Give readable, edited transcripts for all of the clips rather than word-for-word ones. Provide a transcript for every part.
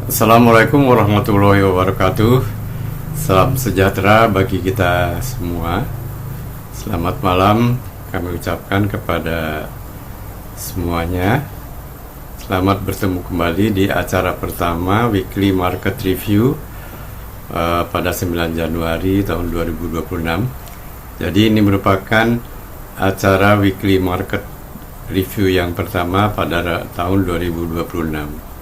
Assalamualaikum warahmatullahi wabarakatuh. Salam sejahtera bagi kita semua. Selamat malam kami ucapkan kepada semuanya. Selamat bertemu kembali di acara pertama Weekly Market Review pada 9 Januari tahun 2026. Jadi ini merupakan acara Weekly Market Review yang pertama pada tahun 2026.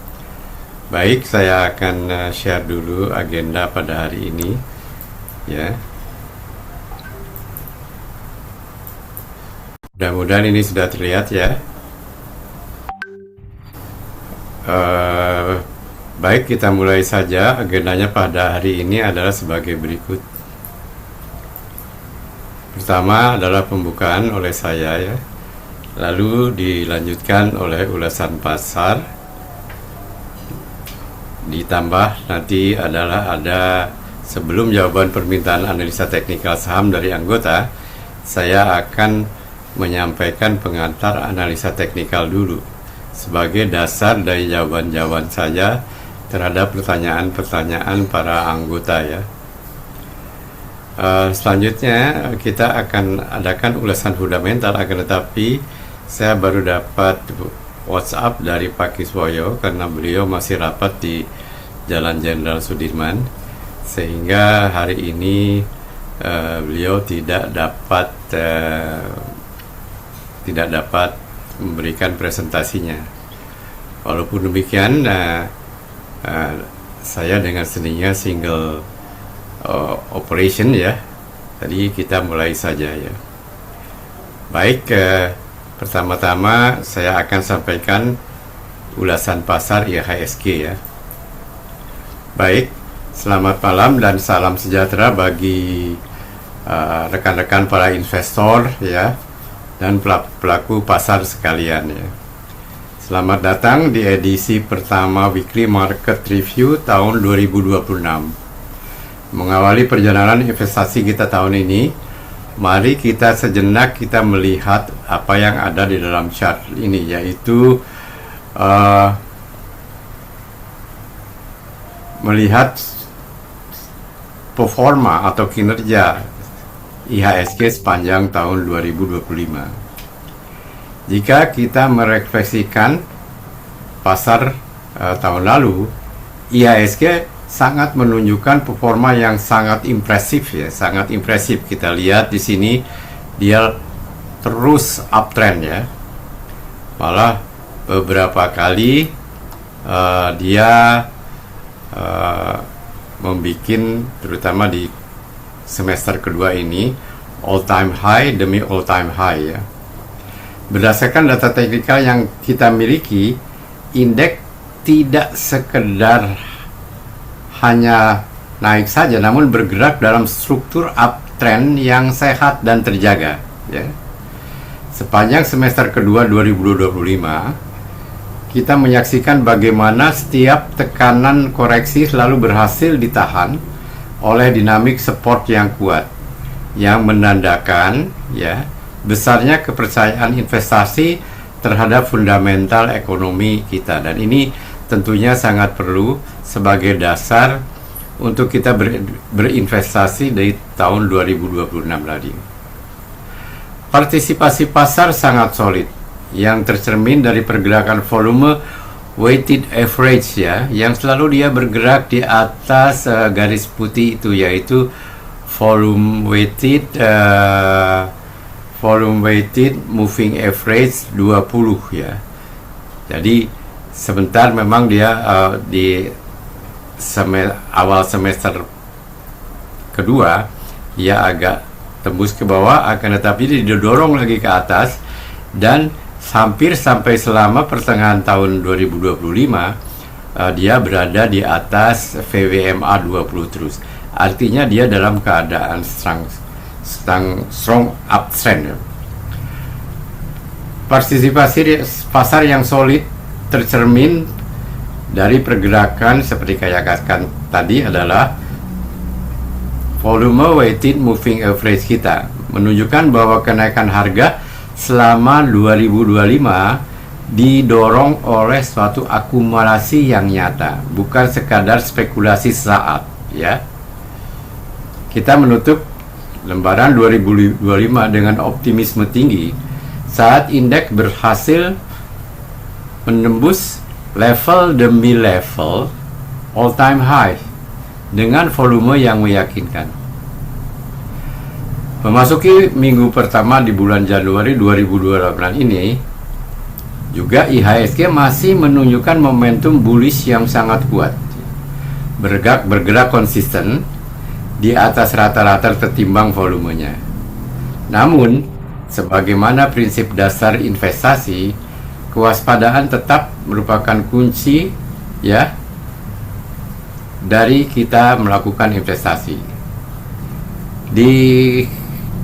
Baik, saya akan share dulu agenda pada hari ini, ya. Mudah-mudahan ini sudah terlihat, ya. Baik, kita mulai saja. Agendanya pada hari ini adalah sebagai berikut. Pertama adalah pembukaan oleh saya, ya. Lalu dilanjutkan oleh ulasan pasar. Ditambah nanti ada sebelum jawaban permintaan analisa teknikal saham dari anggota, saya akan menyampaikan pengantar analisa teknikal dulu sebagai dasar dari jawaban-jawaban saya terhadap pertanyaan-pertanyaan para anggota, ya. Selanjutnya kita akan adakan ulasan fundamental, akan tetapi saya baru dapat WhatsApp dari Pak Kiswoyo karena beliau masih rapat di Jalan Jenderal Sudirman, sehingga hari ini beliau tidak dapat memberikan presentasinya. Walaupun demikian, saya dengan seninya single operation, ya. Tadi kita mulai saja, ya. Baik, pertama-tama saya akan sampaikan ulasan pasar IHSG, ya. Baik, selamat malam dan salam sejahtera bagi rekan-rekan para investor, ya, dan pelaku pasar sekalian, ya. Selamat datang di edisi pertama Weekly Market Review tahun 2026. Mengawali perjalanan investasi kita tahun ini, mari kita sejenak melihat apa yang ada di dalam chart ini, yaitu melihat performa atau kinerja IHSG sepanjang tahun 2025. Jika kita merefleksikan pasar tahun lalu, IHSG sangat menunjukkan performa yang sangat impresif, ya, sangat impresif. Kita lihat di sini dia terus uptrend, ya. Malah beberapa kali dia membuat, terutama di semester kedua ini, all time high demi all time high, ya. Berdasarkan data teknikal yang kita miliki, indeks tidak sekedar hanya naik saja, namun bergerak dalam struktur uptrend yang sehat dan terjaga, ya. Sepanjang semester kedua 2025, kita menyaksikan bagaimana setiap tekanan koreksi selalu berhasil ditahan oleh dinamik support yang kuat, yang menandakan, ya, besarnya kepercayaan investasi terhadap fundamental ekonomi kita. Dan ini tentunya sangat perlu sebagai dasar untuk kita berinvestasi dari tahun 2026 tadi. Partisipasi pasar sangat solid, yang tercermin dari pergerakan volume weighted average, ya, yang selalu dia bergerak di atas garis putih itu, yaitu volume weighted moving average 20, ya. Jadi sebentar memang dia di awal semester kedua dia agak tembus ke bawah, akan tetapi didorong lagi ke atas dan hampir sampai selama pertengahan tahun 2025 dia berada di atas VWMA 20 terus. Artinya dia dalam keadaan strong uptrend. Partisipasi pasar yang solid tercermin dari pergerakan seperti saya katakan tadi adalah volume weighted moving average kita menunjukkan bahwa kenaikan harga selama 2025 didorong oleh suatu akumulasi yang nyata, bukan sekadar spekulasi saat, ya. Kita menutup lembaran 2025 dengan optimisme tinggi saat indeks berhasil menembus level demi level all time high dengan volume yang meyakinkan. Memasuki minggu pertama di bulan Januari 2028 ini, juga IHSG masih menunjukkan momentum bullish yang sangat kuat. Bergerak konsisten di atas rata-rata tertimbang volumenya. Namun, sebagaimana prinsip dasar investasi, kewaspadaan tetap merupakan kunci ya dari kita melakukan investasi. Di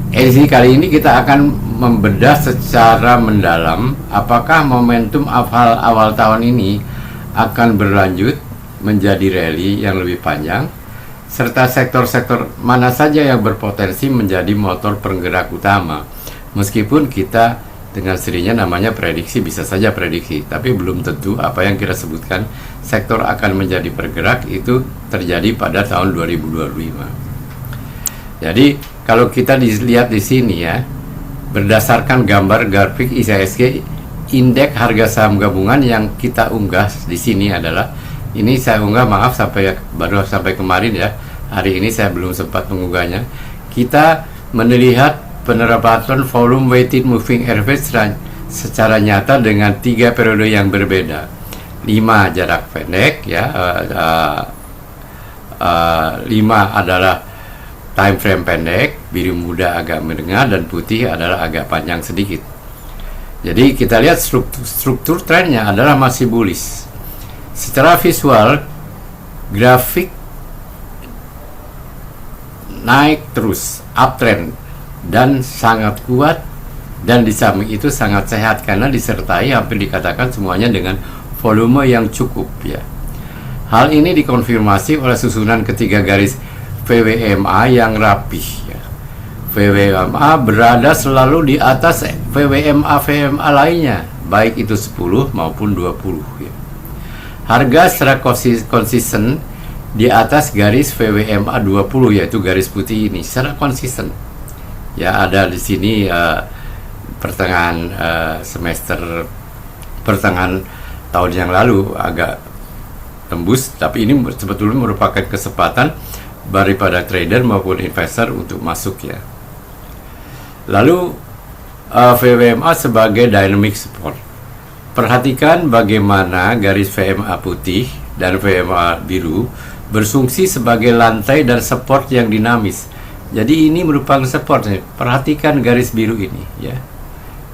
edisi kali ini kita akan membedah secara mendalam apakah momentum awal tahun ini akan berlanjut menjadi rally yang lebih panjang, serta sektor-sektor mana saja yang berpotensi menjadi motor penggerak utama. Meskipun kita dengan sendirinya namanya prediksi, bisa saja prediksi, tapi belum tentu apa yang kita sebutkan sektor akan menjadi bergerak itu terjadi pada tahun 2025. Jadi kalau kita dilihat di sini ya, berdasarkan gambar grafik IHSG, indeks harga saham gabungan yang kita unggah di sini adalah, ini saya unggah baru sampai kemarin ya, hari ini saya belum sempat mengunggahnya. Kita melihat penerapan volume weighted moving average secara nyata dengan 3 periode yang berbeda. 5 jarak pendek ya, 5 adalah time frame pendek, biru muda agak menengah, dan putih adalah agak panjang sedikit. Jadi kita lihat struktur trennya adalah masih bullish. Secara visual, grafik naik terus, uptrend, dan sangat kuat, dan di samping itu sangat sehat karena disertai hampir dikatakan semuanya dengan volume yang cukup ya. Hal ini dikonfirmasi oleh susunan ketiga garis VWMA yang rapih ya. VWMA berada selalu di atas VWMA lainnya, baik itu 10 maupun 20 ya. Harga secara konsisten di atas garis VWMA 20, yaitu garis putih ini secara konsisten. Ya, ada di sini pertengahan pertengahan tahun yang lalu agak tembus, tapi ini sebetulnya merupakan kesempatan daripada trader maupun investor untuk masuk ya. Lalu VWMA sebagai dynamic support. Perhatikan bagaimana garis VWMA putih dan VWMA biru berfungsi sebagai lantai dan support yang dinamis. Jadi ini merupakan support nih. Perhatikan garis biru ini ya.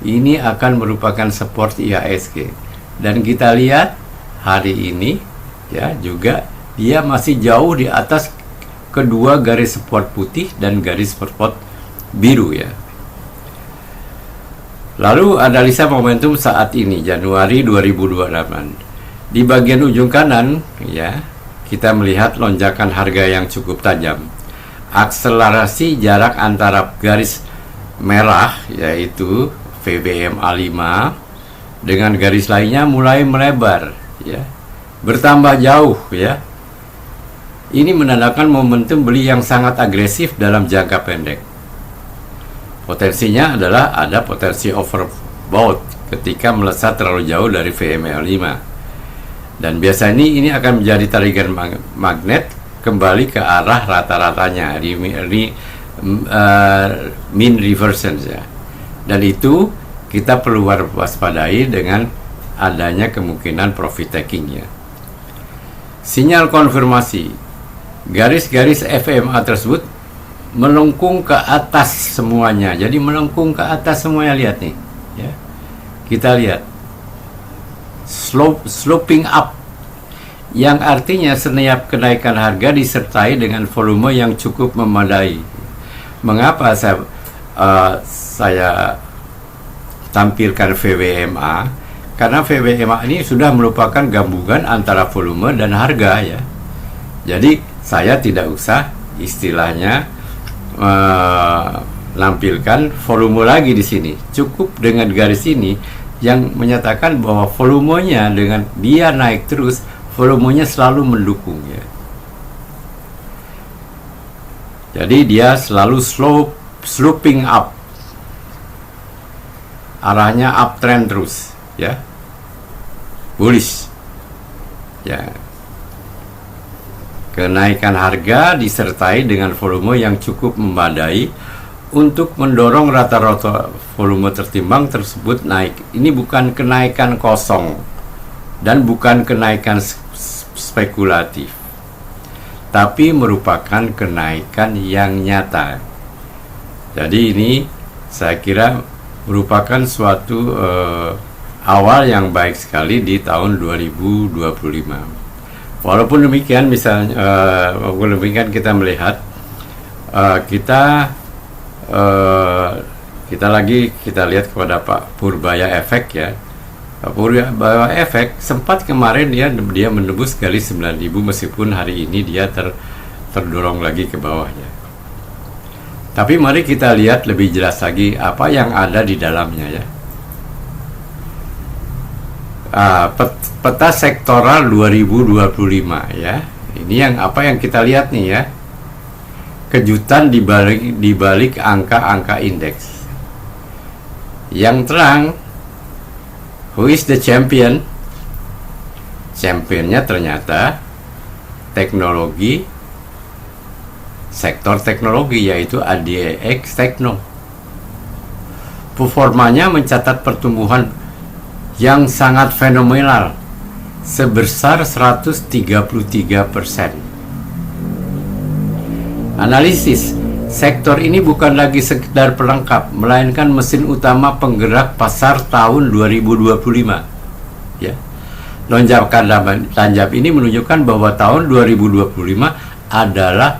Ini akan merupakan support IHSG. Dan kita lihat hari ini ya juga dia masih jauh di atas kedua garis support putih dan garis support biru ya. Lalu analisa momentum saat ini Januari 2028. Di bagian ujung kanan ya, kita melihat lonjakan harga yang cukup tajam. Akselerasi jarak antara garis merah yaitu VWMA 5 dengan garis lainnya mulai melebar ya. Bertambah jauh ya. Ini menandakan momentum beli yang sangat agresif dalam jangka pendek. Potensinya adalah ada potensi overbought ketika melesat terlalu jauh dari VWMA 5. Dan biasanya ini akan menjadi tarikan magnet kembali ke arah rata-ratanya, mean reversion ya. Dan itu kita perlu waspadai dengan adanya kemungkinan profit taking ya. Sinyal konfirmasi, garis-garis FMA tersebut melengkung ke atas semuanya. Jadi melengkung ke atas semuanya, lihat nih ya. Kita lihat sloping up, yang artinya setiap kenaikan harga disertai dengan volume yang cukup memadai. Mengapa saya tampilkan VWMA? Karena VWMA ini sudah merupakan gabungan antara volume dan harga ya. Jadi saya tidak usah istilahnya menampilkan volume lagi di sini. Cukup dengan garis ini yang menyatakan bahwa volumenya dengan dia naik terus, volumenya selalu mendukung ya. Jadi dia selalu sloping up, arahnya uptrend terus ya, bullish ya. Kenaikan harga disertai dengan volume yang cukup memadai untuk mendorong rata-rata volume tertimbang tersebut naik. Ini bukan kenaikan kosong dan bukan kenaikan spekulatif, tapi merupakan kenaikan yang nyata. Jadi ini saya kira merupakan suatu awal yang baik sekali di tahun 2025. Walaupun demikian, walaupun demikian kita melihat kita lihat kepada Pak Purbaya Efek ya. Pak Purbaya Efek sempat kemarin dia menembus kali 9.000 meskipun hari ini dia terdorong lagi ke bawahnya. Tapi mari kita lihat lebih jelas lagi apa yang ada di dalamnya ya. Peta sektoral 2025 ya. Ini yang kita lihat nih ya. Kejutan di balik angka-angka indeks. Yang terang, who is the champion? Championnya ternyata teknologi, sektor teknologi, yaitu ADX Tekno. Performanya mencatat pertumbuhan yang sangat fenomenal sebesar 133%. Analisis, sektor ini bukan lagi sekedar pelengkap, melainkan mesin utama penggerak pasar tahun 2025. Ya. Lonjakan tanjap ini menunjukkan bahwa tahun 2025 adalah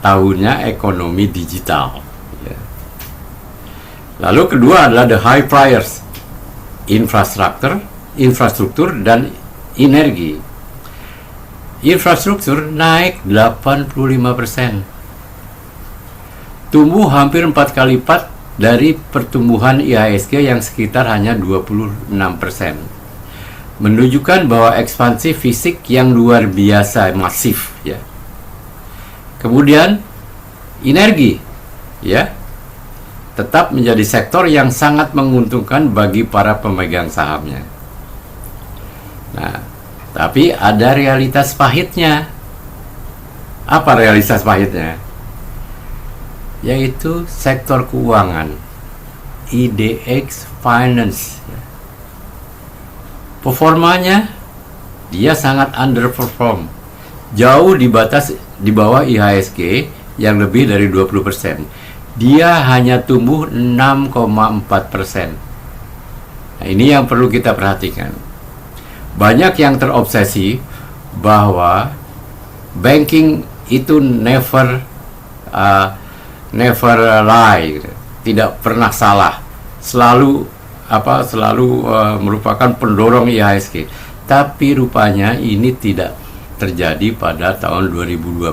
tahunnya ekonomi digital. Ya. Lalu kedua adalah the high flyers, infrastruktur dan energi. Infrastruktur naik 85%. Tumbuh hampir 4 kali lipat dari pertumbuhan IHSG yang sekitar hanya 26%. Menunjukkan bahwa ekspansi fisik yang luar biasa masif ya. Kemudian energi ya, tetap menjadi sektor yang sangat menguntungkan bagi para pemegang sahamnya. Nah, tapi ada realitas pahitnya. Apa realitas pahitnya? Yaitu sektor keuangan, IDX Finance. Performanya dia sangat underperform, jauh di bawah IHSG yang lebih dari 20%. Dia hanya tumbuh 6,4%. Nah, ini yang perlu kita perhatikan. Banyak yang terobsesi bahwa banking itu never lie, tidak pernah salah, selalu merupakan pendorong IHSG. Tapi rupanya ini tidak terjadi pada tahun 2025.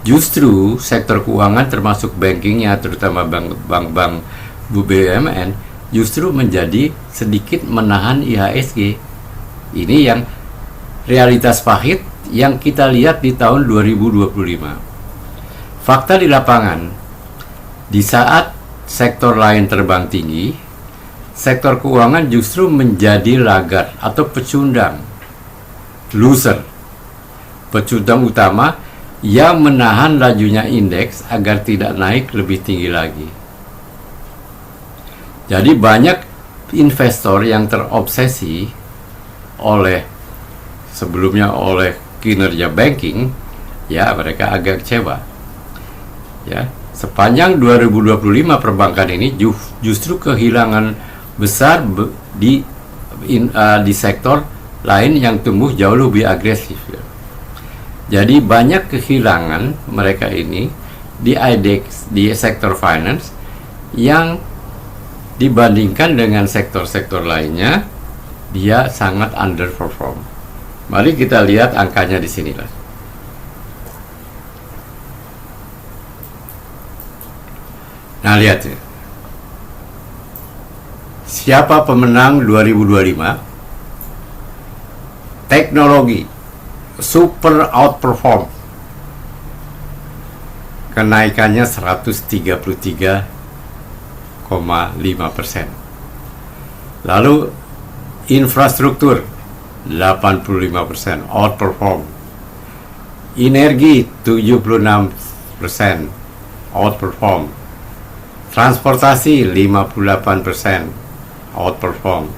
Justru sektor keuangan termasuk bankingnya, terutama bank-bank BUMN, justru menjadi sedikit menahan IHSG. Ini yang realitas pahit yang kita lihat di tahun 2025. Fakta di lapangan, di saat sektor lain terbang tinggi, sektor keuangan justru menjadi laggard atau pecundang, loser, pecundang utama yang menahan lajunya indeks agar tidak naik lebih tinggi lagi. Jadi banyak investor yang terobsesi sebelumnya oleh kinerja banking, ya mereka agak kecewa. Ya, sepanjang 2025 perbankan ini justru kehilangan besar di sektor lain yang tumbuh jauh lebih agresif. Ya. Jadi banyak kehilangan mereka ini di IDX, di sektor finance yang dibandingkan dengan sektor-sektor lainnya dia sangat underperform. Mari kita lihat angkanya di sinilah. Nah, lihat ya. Siapa pemenang 2025? Teknologi super outperform, kenaikannya 133,5%. Lalu infrastruktur 85% outperform, energi 76% outperform, transportasi 58% outperform,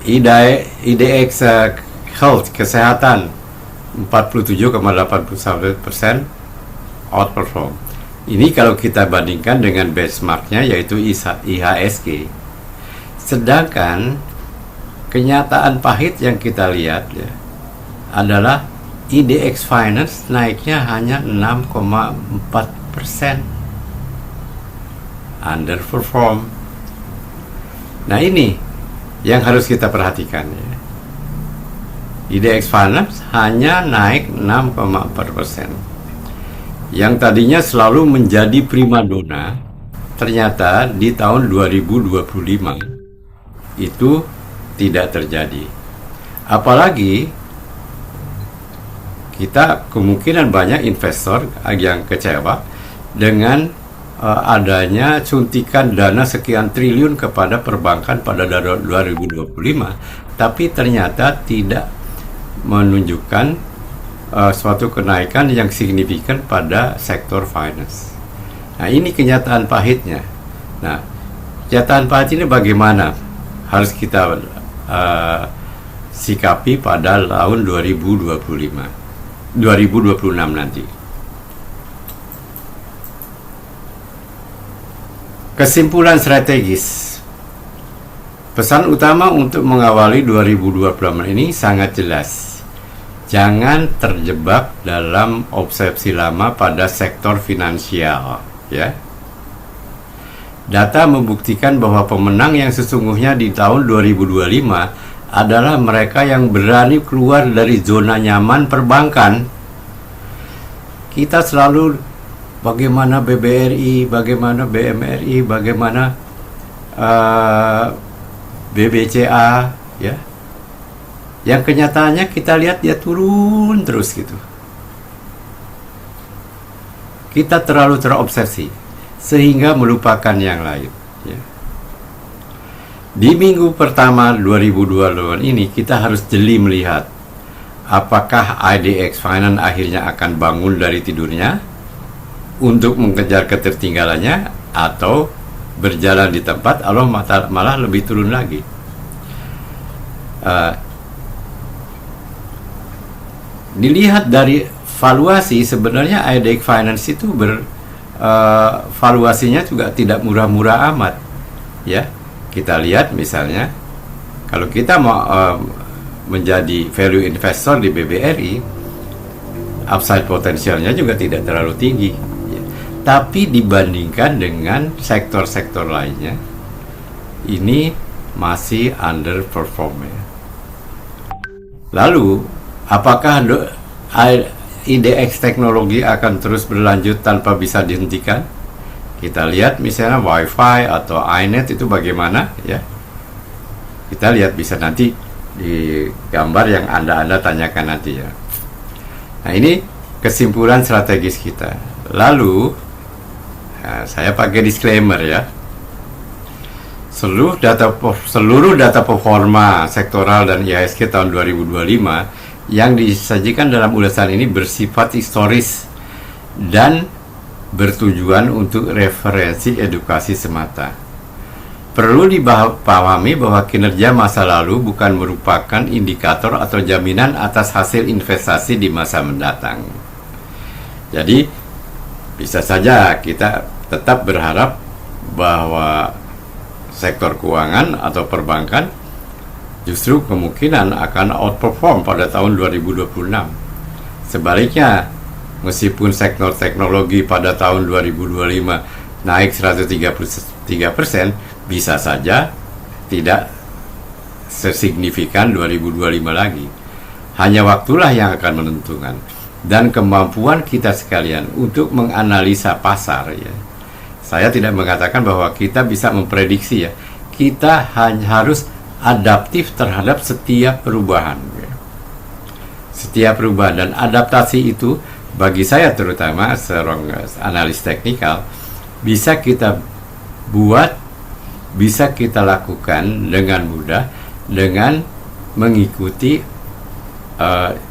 IDX health kesehatan 47,81% outperform. Ini kalau kita bandingkan dengan benchmarknya yaitu IHSG. Sedangkan kenyataan pahit yang kita lihat ya adalah IDX Finance naiknya hanya 6,4%, underperform. Nah ini yang harus kita perhatikan ya. IDX Finance hanya naik 6,4%. Yang tadinya selalu menjadi primadona, ternyata di tahun 2025 itu tidak terjadi. Apalagi kita kemungkinan banyak investor yang kecewa dengan adanya suntikan dana sekian triliun kepada perbankan pada 2025, tapi ternyata tidak menunjukkan suatu kenaikan yang signifikan pada sektor finance. Nah ini kenyataan pahitnya. Nah kenyataan pahit ini bagaimana harus kita sikapi pada tahun 2026 nanti. Kesimpulan strategis. Pesan utama untuk mengawali 2026 ini sangat jelas. Jangan terjebak dalam obsesi lama pada sektor finansial, ya. Data membuktikan bahwa pemenang yang sesungguhnya di tahun 2025 adalah mereka yang berani keluar dari zona nyaman perbankan. Kita selalu bagaimana BBRI, bagaimana BMRI, bagaimana BBCA, ya. Yang kenyataannya kita lihat dia turun terus gitu. Kita terlalu terobsesi sehingga melupakan yang lain, ya. Di minggu pertama 2022 ini kita harus jeli melihat apakah IDX Finance akhirnya akan bangun dari tidurnya untuk mengejar ketertinggalannya atau berjalan di tempat Allah malah lebih turun lagi. Dilihat dari valuasi, sebenarnya IDX Finance itu valuasinya juga tidak murah-murah amat, ya. Kita lihat misalnya kalau kita mau menjadi value investor di BBRI, upside potensialnya juga tidak terlalu tinggi, ya. Tapi dibandingkan dengan sektor-sektor lainnya ini masih underperform, ya. Lalu apakah IDX teknologi akan terus berlanjut tanpa bisa dihentikan? Kita lihat misalnya Wi-Fi atau iNet itu bagaimana, ya. Kita lihat bisa nanti di gambar yang Anda tanyakan nanti, ya. Nah ini kesimpulan strategis kita. Lalu saya pakai disclaimer, ya. Seluruh data performa sektoral dan IHSG tahun 2025 yang disajikan dalam ulasan ini bersifat historis dan bertujuan untuk referensi edukasi semata. Perlu dipahami bahwa kinerja masa lalu bukan merupakan indikator atau jaminan atas hasil investasi di masa mendatang. Jadi bisa saja kita tetap berharap bahwa sektor keuangan atau perbankan justru kemungkinan akan outperform pada tahun 2026. Sebaliknya, meskipun sektor teknologi pada tahun 2025 naik 133%, bisa saja tidak sesignifikan 2025 lagi. Hanya waktulah yang akan menentukan. Dan kemampuan kita sekalian untuk menganalisa pasar, ya. Saya tidak mengatakan bahwa kita bisa memprediksi, ya. kita hanya harus adaptif terhadap setiap perubahan. Setiap perubahan dan adaptasi itu bagi saya terutama seorang analis teknikal bisa kita buat, bisa kita lakukan dengan mudah dengan mengikuti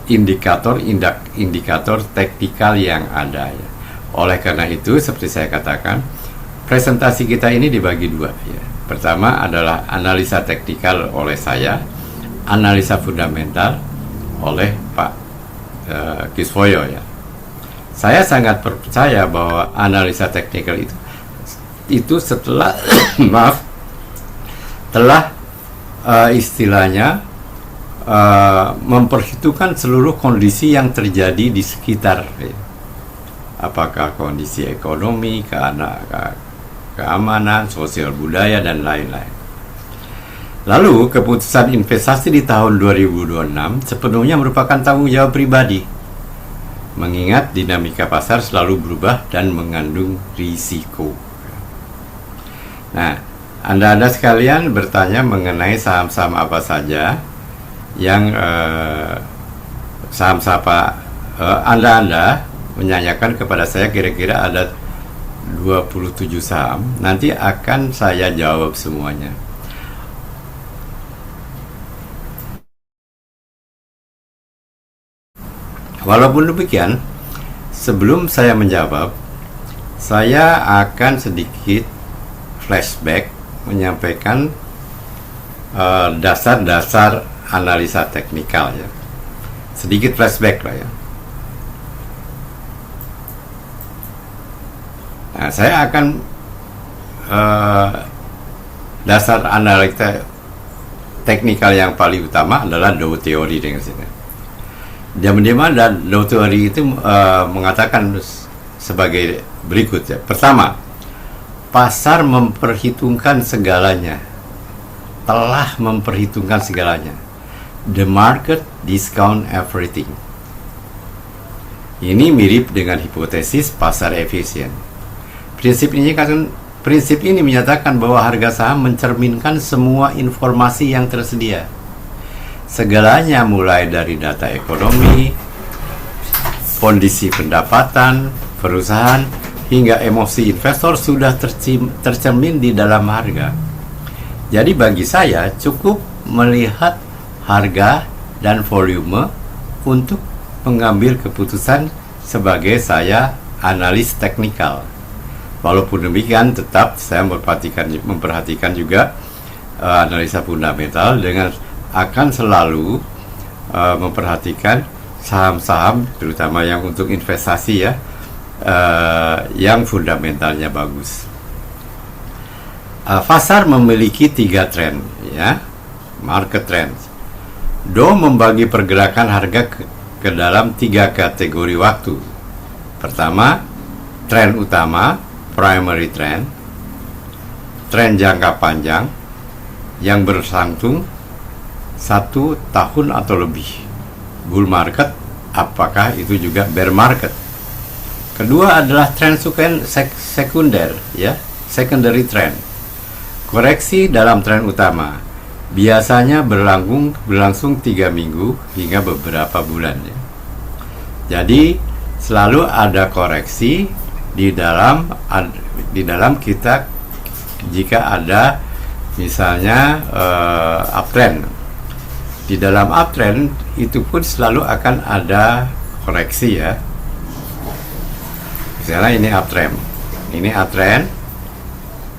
indikator teknikal yang ada ya. Oleh karena itu seperti saya katakan, presentasi kita ini dibagi dua ya. Pertama adalah analisa teknikal oleh saya, analisa fundamental oleh Pak Kisvoyo ya. Saya sangat percaya bahwa analisa teknikal itu setelah maaf telah istilahnya memperhitungkan seluruh kondisi yang terjadi di sekitar ya. Apakah kondisi ekonomi, keamanan, sosial budaya, dan lain-lain. Lalu, keputusan investasi di tahun 2026 sepenuhnya merupakan tanggung jawab pribadi, mengingat dinamika pasar selalu berubah dan mengandung risiko. Nah, Anda sekalian bertanya mengenai saham-saham apa saja yang saham-saham Anda menyanyikan kepada saya kira-kira ada 27 saham. Nanti akan saya jawab semuanya. Walaupun demikian, sebelum saya menjawab, saya akan sedikit flashback menyampaikan dasar-dasar analisa teknikal ya. Sedikit flashback lah ya. Nah, saya akan dasar analisa teknikal yang paling utama adalah Dow Theory dengan sini. Di mana Dow Theory itu mengatakan sebagai berikut ya. Pertama, pasar memperhitungkan segalanya, telah memperhitungkan segalanya. The market discount everything. Ini mirip dengan hipotesis pasar efisien. Prinsip ini menyatakan bahwa harga saham mencerminkan semua informasi yang tersedia. Segalanya mulai dari data ekonomi, kondisi pendapatan, perusahaan, hingga emosi investor sudah tercermin di dalam harga. Jadi bagi saya cukup melihat harga dan volume untuk mengambil keputusan sebagai saya analis teknikal. Walaupun demikian, tetap saya memperhatikan juga analisa fundamental dengan akan selalu memperhatikan saham-saham, terutama yang untuk investasi ya, yang fundamentalnya bagus. Pasar memiliki 3 tren, ya, market trend. Dow membagi pergerakan harga ke dalam 3 kategori waktu. Pertama, tren utama, primary trend, tren jangka panjang yang bersangtung 1 tahun atau lebih, bull market, apakah itu juga bear market. Kedua adalah tren sekunder, ya, secondary trend, koreksi dalam tren utama, biasanya berlangsung 3 minggu hingga beberapa bulan ya. Jadi selalu ada koreksi di dalam kita jika ada misalnya uptrend. Di dalam uptrend itu pun selalu akan ada koreksi ya. Misalnya ini uptrend.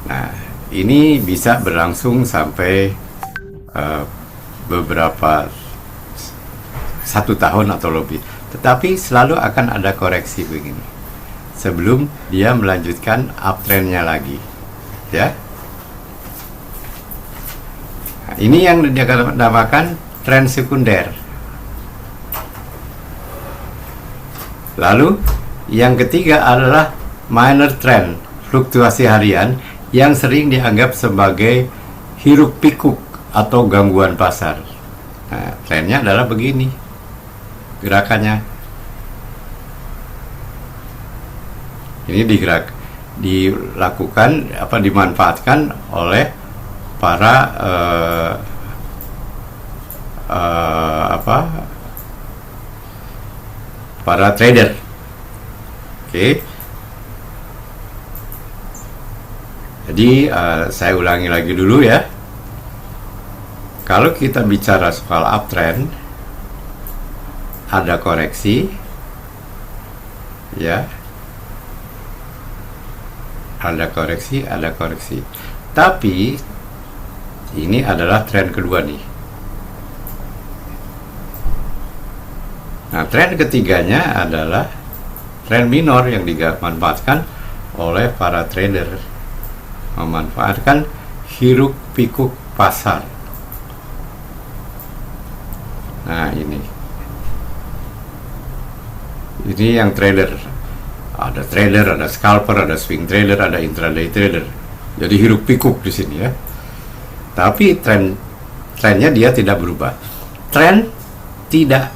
Nah, ini bisa berlangsung sampai beberapa 1 tahun atau lebih. Tetapi selalu akan ada koreksi begini sebelum dia melanjutkan uptrendnya lagi, ya. Nah, ini yang dinamakan tren sekunder. Lalu yang ketiga adalah minor trend, fluktuasi harian yang sering dianggap sebagai hiruk pikuk atau gangguan pasar. Nah, trennya adalah begini gerakannya. Ini dilakukan dimanfaatkan oleh para para trader. Oke. Jadi saya ulangi lagi dulu ya. Kalau kita bicara soal uptrend, ada koreksi, ya, ada koreksi. Tapi ini adalah tren kedua nih. Nah, tren ketiganya adalah tren minor yang dimanfaatkan oleh para trader, memanfaatkan hiruk pikuk pasar. Nah, ini yang trader. Ada trader, ada scalper, ada swing trader, ada intraday trader. Jadi hiruk pikuk di sini ya. Tapi trennya dia tidak berubah. Tren tidak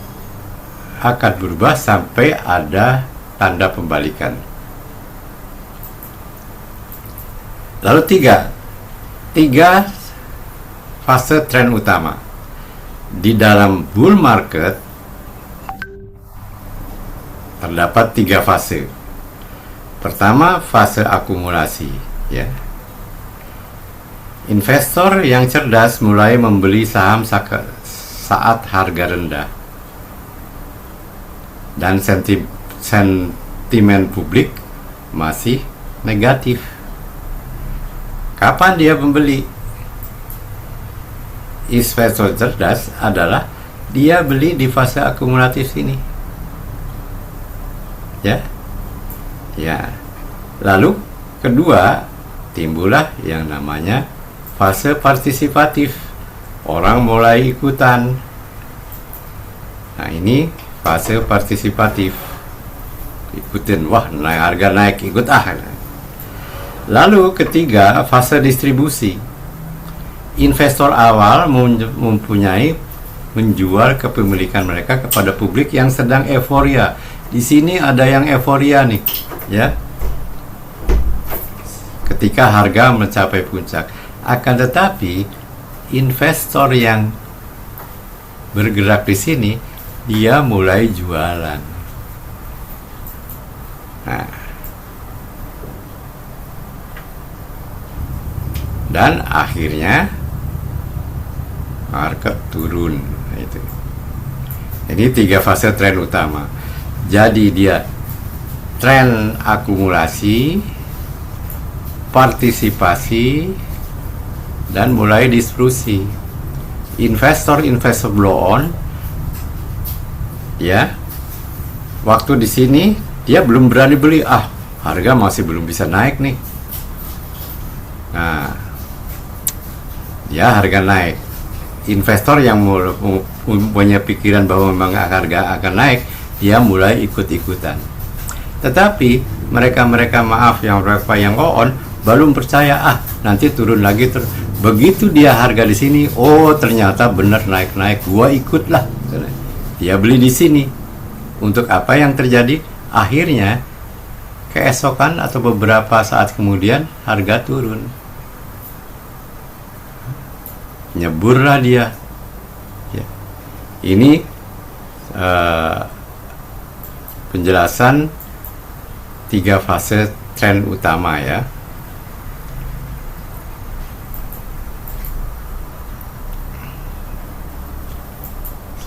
akan berubah sampai ada tanda pembalikan. Lalu tiga fase tren utama di dalam bull market. Terdapat 3 fase. Pertama, fase akumulasi, ya. Investor yang cerdas mulai membeli saham saat harga rendah dan sentimen publik masih negatif. Kapan dia membeli? Investor cerdas adalah dia beli di fase akumulatif ini. Ya. Lalu kedua, timbullah yang namanya fase partisipatif. Orang mulai ikutan. Nah, ini fase partisipatif. Ikutin, wah, harga naik, ikut ah. Lalu ketiga, fase distribusi. Investor awal menjual kepemilikan mereka kepada publik yang sedang euforia. Di sini ada yang euforia nih, ya. Ketika harga mencapai puncak. Akan tetapi investor yang bergerak di sini dia mulai jualan. Nah, dan akhirnya market turun. Itu. Ini 3 fase tren utama. Jadi dia tren akumulasi, partisipasi, dan mulai distribusi. Investor blow on, ya. Waktu di sini dia belum berani beli, harga masih belum bisa naik nih. Nah, dia harga naik. Investor yang punya pikiran bahwa memang harga akan naik, dia mulai ikut-ikutan. Tetapi mereka yang on belum percaya, nanti turun lagi begitu dia harga di sini, ternyata benar naik, gua ikutlah. Dia beli di sini. Untuk apa yang terjadi? Akhirnya keesokan atau beberapa saat kemudian harga turun. Nyeburlah dia. Ya. Ini penjelasan 3 fase tren utama ya.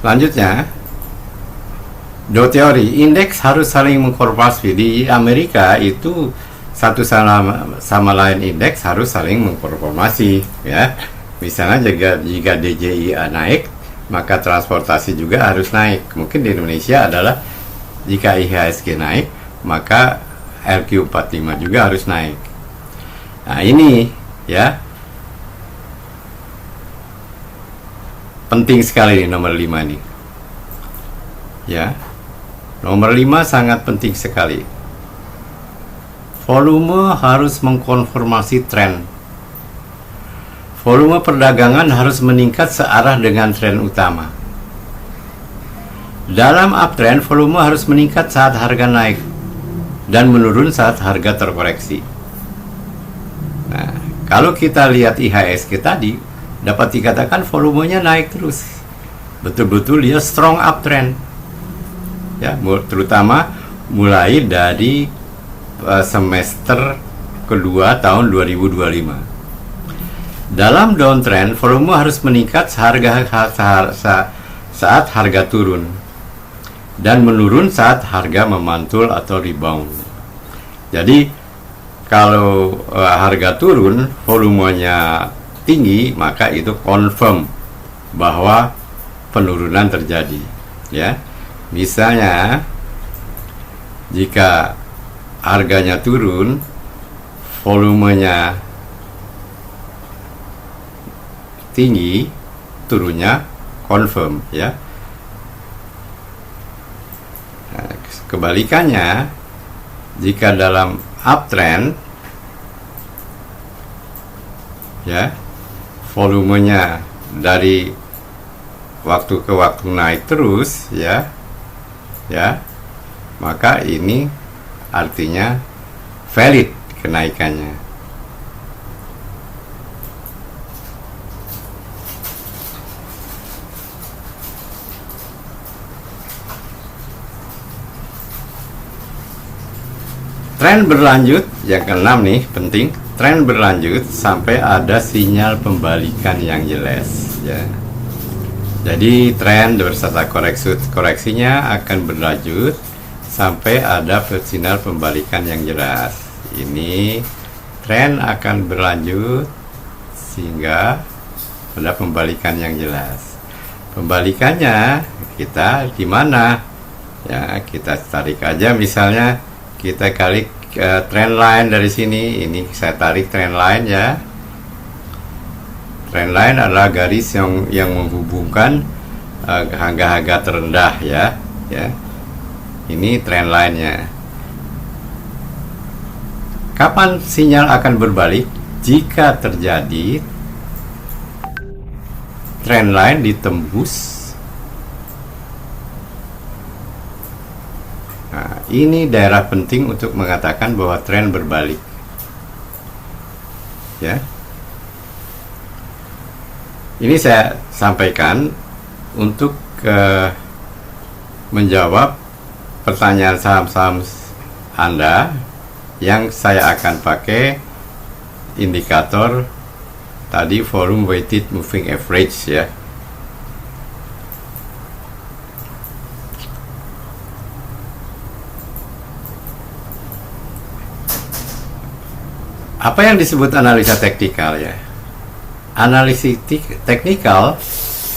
Selanjutnya, Dow teori, indeks harus saling mengkorelasi. Di Amerika itu satu sama lain indeks harus saling mengkorelasi ya. Misalnya jika DJI naik, maka transportasi juga harus naik. Mungkin di Indonesia adalah jika IHSG naik, maka RQ45 juga harus naik. Nah, ini ya penting sekali nomor 5 nih. Ya. Nomor 5 sangat penting sekali. Volume harus mengkonfirmasi tren. Volume perdagangan harus meningkat searah dengan tren utama. Dalam uptrend, volume harus meningkat saat harga naik dan menurun saat harga terkoreksi. Nah, Kalau kita lihat IHSG tadi, dapat dikatakan volumenya naik terus. Betul-betul dia strong uptrend. Ya, terutama mulai dari semester kedua tahun 2025. Dalam downtrend, volume harus meningkat saat harga turun dan menurun saat harga memantul atau rebound. Jadi kalau harga turun, volumenya tinggi, maka itu confirm bahwa penurunan terjadi. Ya, misalnya jika harganya turun, volumenya tinggi, turunnya confirm, ya. Nah, kebalikannya, jika dalam uptrend, ya, volumenya dari waktu ke waktu naik terus, ya, maka ini artinya valid kenaikannya. Tren berlanjut, yang keenam nih, penting. Tren berlanjut sampai ada sinyal pembalikan yang jelas, ya. Jadi tren beserta koreksinya akan berlanjut sampai ada sinyal pembalikan yang jelas. Ini tren akan berlanjut sehingga ada pembalikan yang jelas. Pembalikannya kita di mana? Ya, kita tarik aja, misalnya kita klik trend line dari sini. Ini saya tarik trend line, ya. Trend line adalah garis yang menghubungkan harga-harga terendah, ya. Ini trend line-nya. Kapan sinyal akan berbalik? Jika terjadi trend line ditembus. Nah, ini daerah penting untuk mengatakan bahwa tren berbalik. Ya. Ini saya sampaikan untuk menjawab pertanyaan saham-saham Anda yang saya akan pakai indikator tadi volume weighted moving average, ya. Apa yang disebut analisa teknikal, ya? Analisis teknikal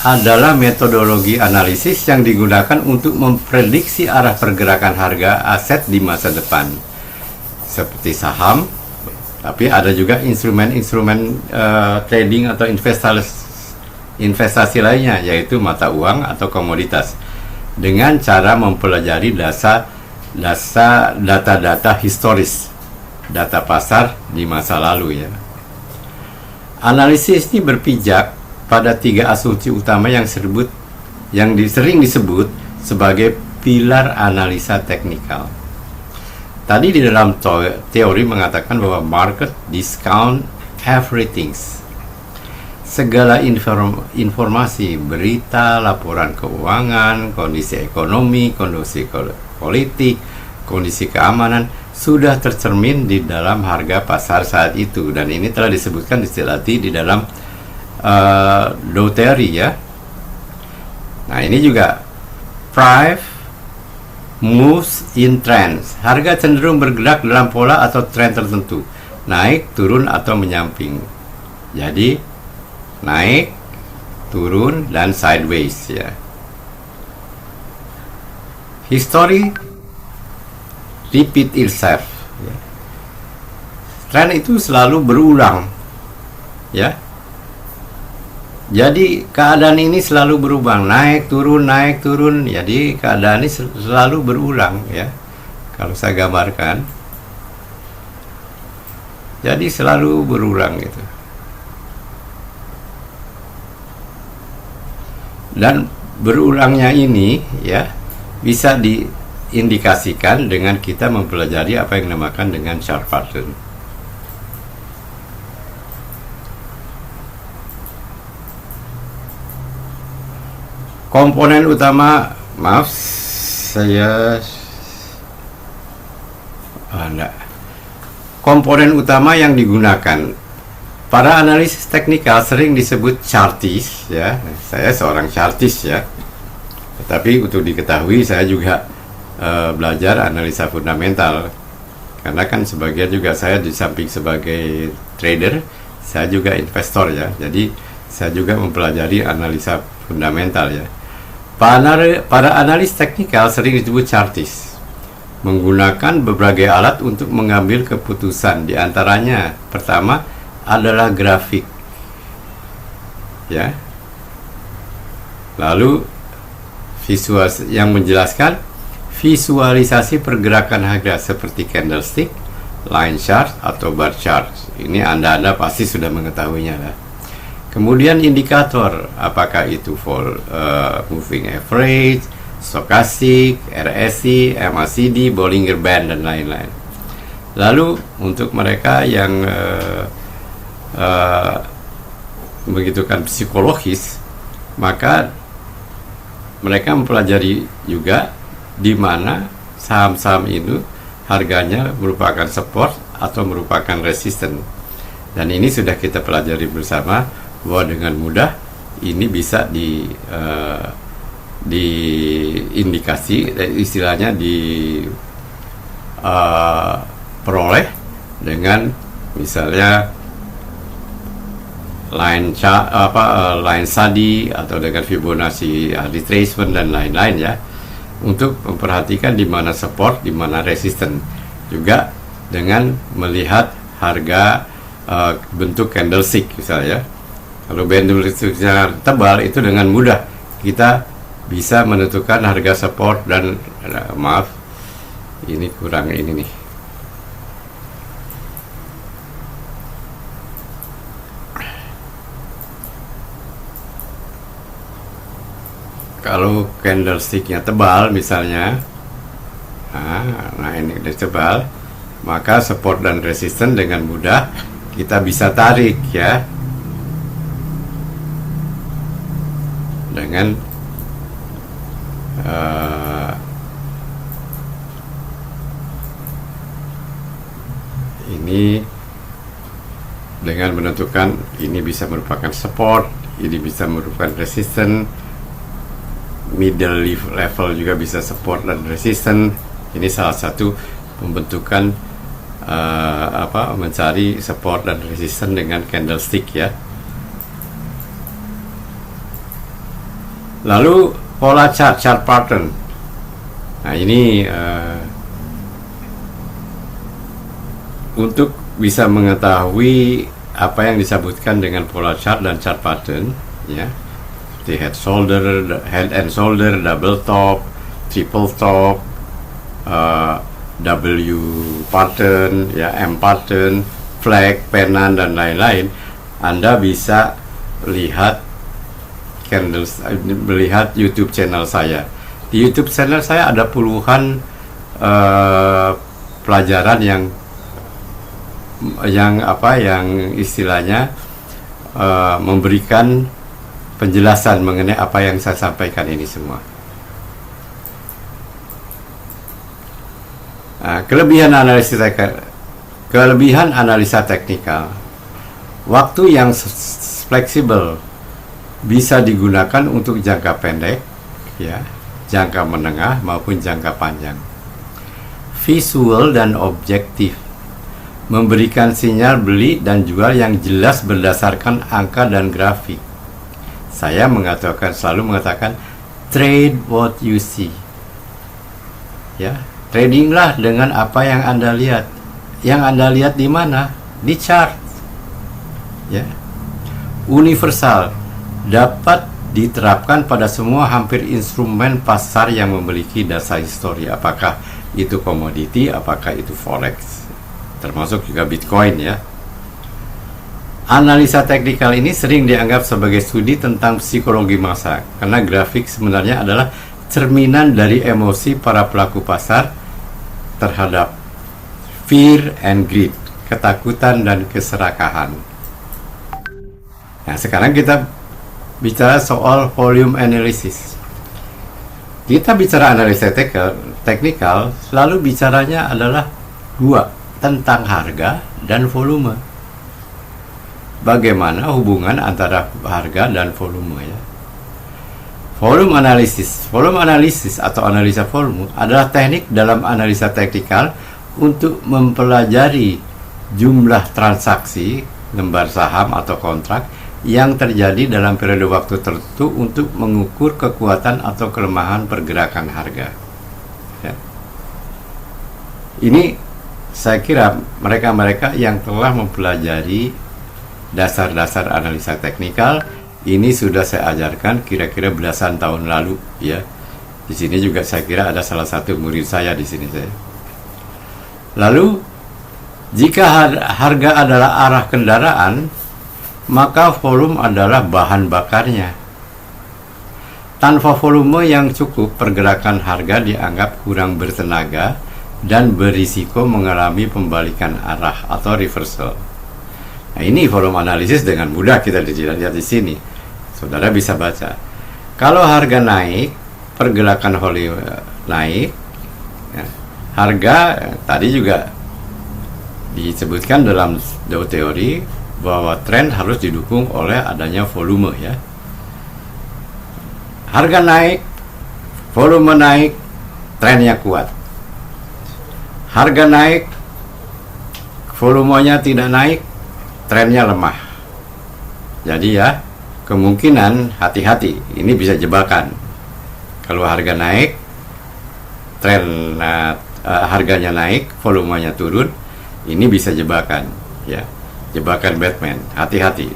adalah metodologi analisis yang digunakan untuk memprediksi arah pergerakan harga aset di masa depan, seperti saham, tapi ada juga instrumen-instrumen trading atau investasi lainnya, yaitu mata uang atau komoditas, dengan cara mempelajari data-data historis, data pasar di masa lalu, ya. Analisis ini berpijak pada 3 asumsi utama yang sering disebut sebagai pilar analisa teknikal. Tadi di dalam teori mengatakan bahwa market discount everything. Segala informasi, berita, laporan keuangan, kondisi ekonomi, kondisi politik, kondisi keamanan sudah tercermin di dalam harga pasar saat itu, dan ini telah disebutkan di dalam Dow theory, ya. Nah, ini juga price moves in trends. Harga cenderung bergerak dalam pola atau tren tertentu, naik, turun atau menyamping. Jadi naik, turun, dan sideways, ya. History repeat itself, ya. Tren itu selalu berulang, ya. Jadi keadaan ini selalu berubah, naik turun. Jadi keadaan ini selalu berulang, ya. Kalau saya gambarkan, jadi selalu berulang gitu. Dan berulangnya ini, ya, bisa diindikasikan dengan kita mempelajari apa yang dinamakan dengan chart pattern. Komponen utama, maaf, saya enggak. Komponen utama yang digunakan para analisis teknikal sering disebut chartist, ya. Saya seorang chartist, ya. Tetapi untuk diketahui, saya juga belajar analisa fundamental, karena kan sebagian juga saya di samping sebagai trader, saya juga investor, ya. Jadi saya juga mempelajari analisa fundamental, ya. Para analis teknikal sering disebut chartist, menggunakan berbagai alat untuk mengambil keputusan. Di antaranya pertama adalah grafik, ya. Lalu visual yang menjelaskan visualisasi pergerakan harga seperti candlestick, line chart atau bar chart. Ini Anda pasti sudah mengetahuinya lah. Kemudian indikator, apakah itu moving average, stochastic, RSI, MACD, Bollinger Band, dan lain-lain. Lalu untuk mereka yang begitu kan psikologis, maka mereka mempelajari juga di mana saham-saham itu harganya merupakan support atau merupakan resisten. Dan ini sudah kita pelajari bersama bahwa dengan mudah ini bisa diindikasi, istilahnya peroleh dengan misalnya line study atau dengan Fibonacci retracement dan lain-lain, ya, untuk memperhatikan di mana support, di mana resisten, juga dengan melihat harga bentuk candlestick misalnya. Kalau candlesticknya tebal, itu dengan mudah kita bisa menentukan harga support dan maaf, ini kurang ini nih. Kalau candlesticknya tebal misalnya, nah ini udah tebal, maka support dan resisten dengan mudah kita bisa tarik, ya, dengan ini, dengan menentukan ini bisa merupakan support, ini bisa merupakan resisten, middle level juga bisa support dan resisten. Ini salah satu pembentukan mencari support dan resisten dengan candlestick, ya. Lalu pola chart pattern. Nah, ini untuk bisa mengetahui apa yang disebutkan dengan pola chart dan chart pattern, ya, seperti head and shoulder, double top, triple top, W pattern, ya, M pattern, flag, pennant, dan lain-lain. Anda bisa melihat YouTube channel saya. Di YouTube channel saya ada puluhan pelajaran yang istilahnya memberikan penjelasan mengenai apa yang saya sampaikan ini semua. Kelebihan analisa teknikal, waktu yang fleksibel, bisa digunakan untuk jangka pendek, ya, jangka menengah maupun jangka panjang. Visual dan objektif, memberikan sinyal beli dan jual yang jelas berdasarkan angka dan grafik. Saya selalu mengatakan trade what you see, ya. Tradinglah dengan apa yang Anda lihat. Yang Anda lihat di mana? Di chart, ya. Universal, dapat diterapkan pada semua hampir instrumen pasar yang memiliki dasar histori. Apakah itu komoditi, apakah itu forex, termasuk juga Bitcoin, ya. Analisa teknikal ini sering dianggap sebagai studi tentang psikologi massa, karena grafik sebenarnya adalah cerminan dari emosi para pelaku pasar terhadap fear and greed, ketakutan dan keserakahan. Nah, sekarang kita bicara soal volume analysis. kita bicara analisa teknikal, selalu bicaranya adalah dua, tentang harga dan volume. Bagaimana hubungan antara harga dan volume ya? Volume analisis atau analisa volume adalah teknik dalam analisa teknikal untuk mempelajari jumlah transaksi lembar saham atau kontrak yang terjadi dalam periode waktu tertentu untuk mengukur kekuatan atau kelemahan pergerakan harga. Ya. Ini saya kira mereka-mereka yang telah mempelajari dasar-dasar analisa teknikal ini sudah saya ajarkan kira-kira belasan tahun lalu ya. Di sini juga saya kira ada salah satu murid saya di sini saya. Lalu jika harga adalah arah kendaraan, maka volume adalah bahan bakarnya. Tanpa volume yang cukup, pergerakan harga dianggap kurang bertenaga dan berisiko mengalami pembalikan arah atau reversal. Nah, ini volume analisis dengan mudah kita lihat di sini. Saudara bisa baca. Kalau harga naik, pergerakan volume naik. Ya, harga tadi juga disebutkan dalam Dow teori bahwa tren harus didukung oleh adanya volume ya. Harga naik, volume naik, trennya kuat. Harga naik, volumenya tidak naik, trennya lemah. Jadi ya, kemungkinan hati-hati, ini bisa jebakan. Kalau harga naik, tren harganya naik, volumenya turun, ini bisa jebakan, ya, jebakan Batman. Hati-hati.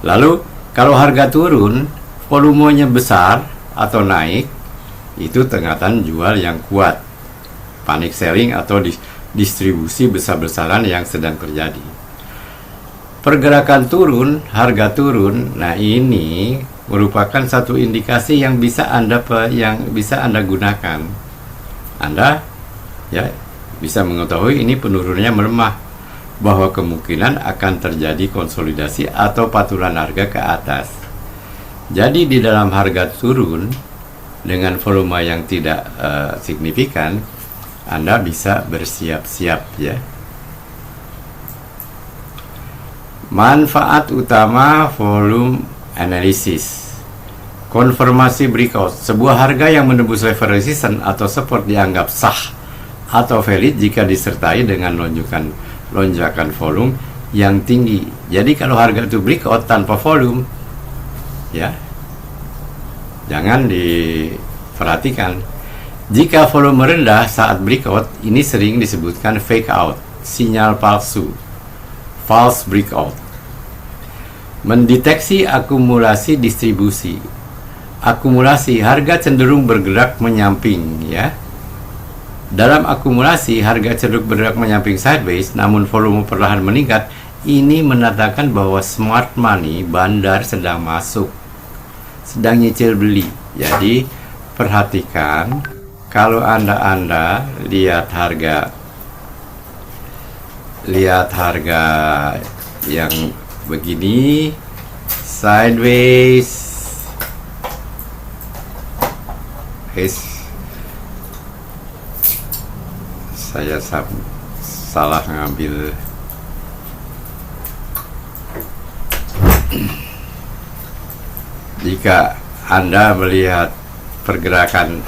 Lalu kalau harga turun, volumenya besar atau naik, itu tengatan jual yang kuat, panic selling atau distribusi besar-besaran yang sedang terjadi. Pergerakan turun, harga turun, nah ini merupakan satu indikasi yang bisa Anda gunakan. Anda ya bisa mengetahui ini penurunannya melemah, bahwa kemungkinan akan terjadi konsolidasi atau patulan harga ke atas. Jadi di dalam harga turun dengan volume yang tidak signifikan, Anda bisa bersiap-siap ya. Manfaat utama volume analysis. Konfirmasi breakout. Sebuah harga yang menembus level resistance atau support dianggap sah atau valid jika disertai dengan lonjakan volume yang tinggi. Jadi kalau harga itu breakout tanpa volume, ya, jangan diperhatikan. Jika volume rendah saat breakout, ini sering disebutkan fake out, sinyal palsu, false breakout. Mendeteksi akumulasi distribusi. Akumulasi, harga cenderung bergerak menyamping, ya. Dalam akumulasi, harga cenderung bergerak menyamping sideways, namun volume perlahan meningkat. Ini menandakan bahwa smart money, bandar sedang masuk, sedang nyicil beli. Jadi, perhatikan kalau Anda lihat harga yang begini, sideways, saya salah ngambil. Jika Anda melihat pergerakan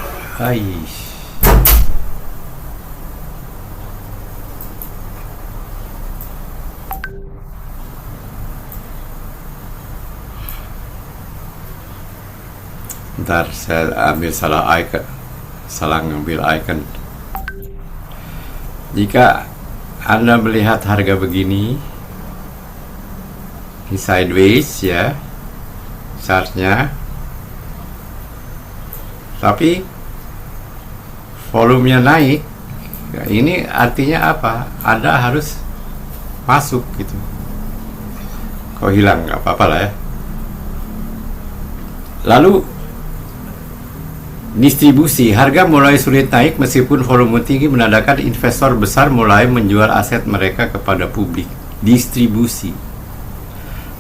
ntar saya ambil salah ngambil icon. Jika Anda melihat harga begini, ini sideways ya, chartnya, tapi volumenya naik, ini artinya apa? Anda harus masuk gitu. Kok hilang? Nggak apa-apa lah ya. Lalu distribusi, harga mulai sulit naik meskipun volume tinggi menandakan investor besar mulai menjual aset mereka kepada publik. Distribusi,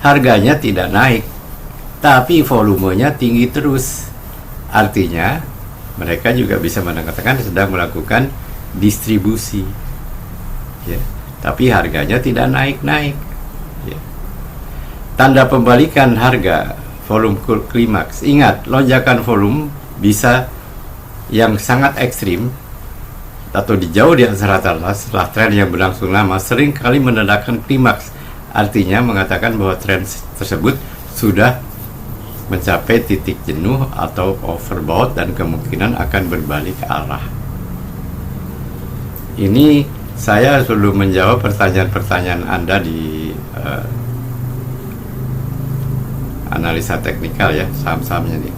harganya tidak naik tapi volumenya tinggi terus, artinya mereka juga bisa mengatakan sedang melakukan distribusi, ya, tapi harganya tidak naik-naik, ya. Tanda pembalikan harga volume klimaks. Ingat, lonjakan volume bisa yang sangat ekstrim atau jauh di atas rata-rata setelah tren yang berlangsung lama sering kali menandakan klimaks. Artinya mengatakan bahwa tren tersebut sudah mencapai titik jenuh atau overbought dan kemungkinan akan berbalik arah. Ini saya selalu menjawab pertanyaan-pertanyaan Anda di analisa teknikal, ya, saham-sahamnya nih.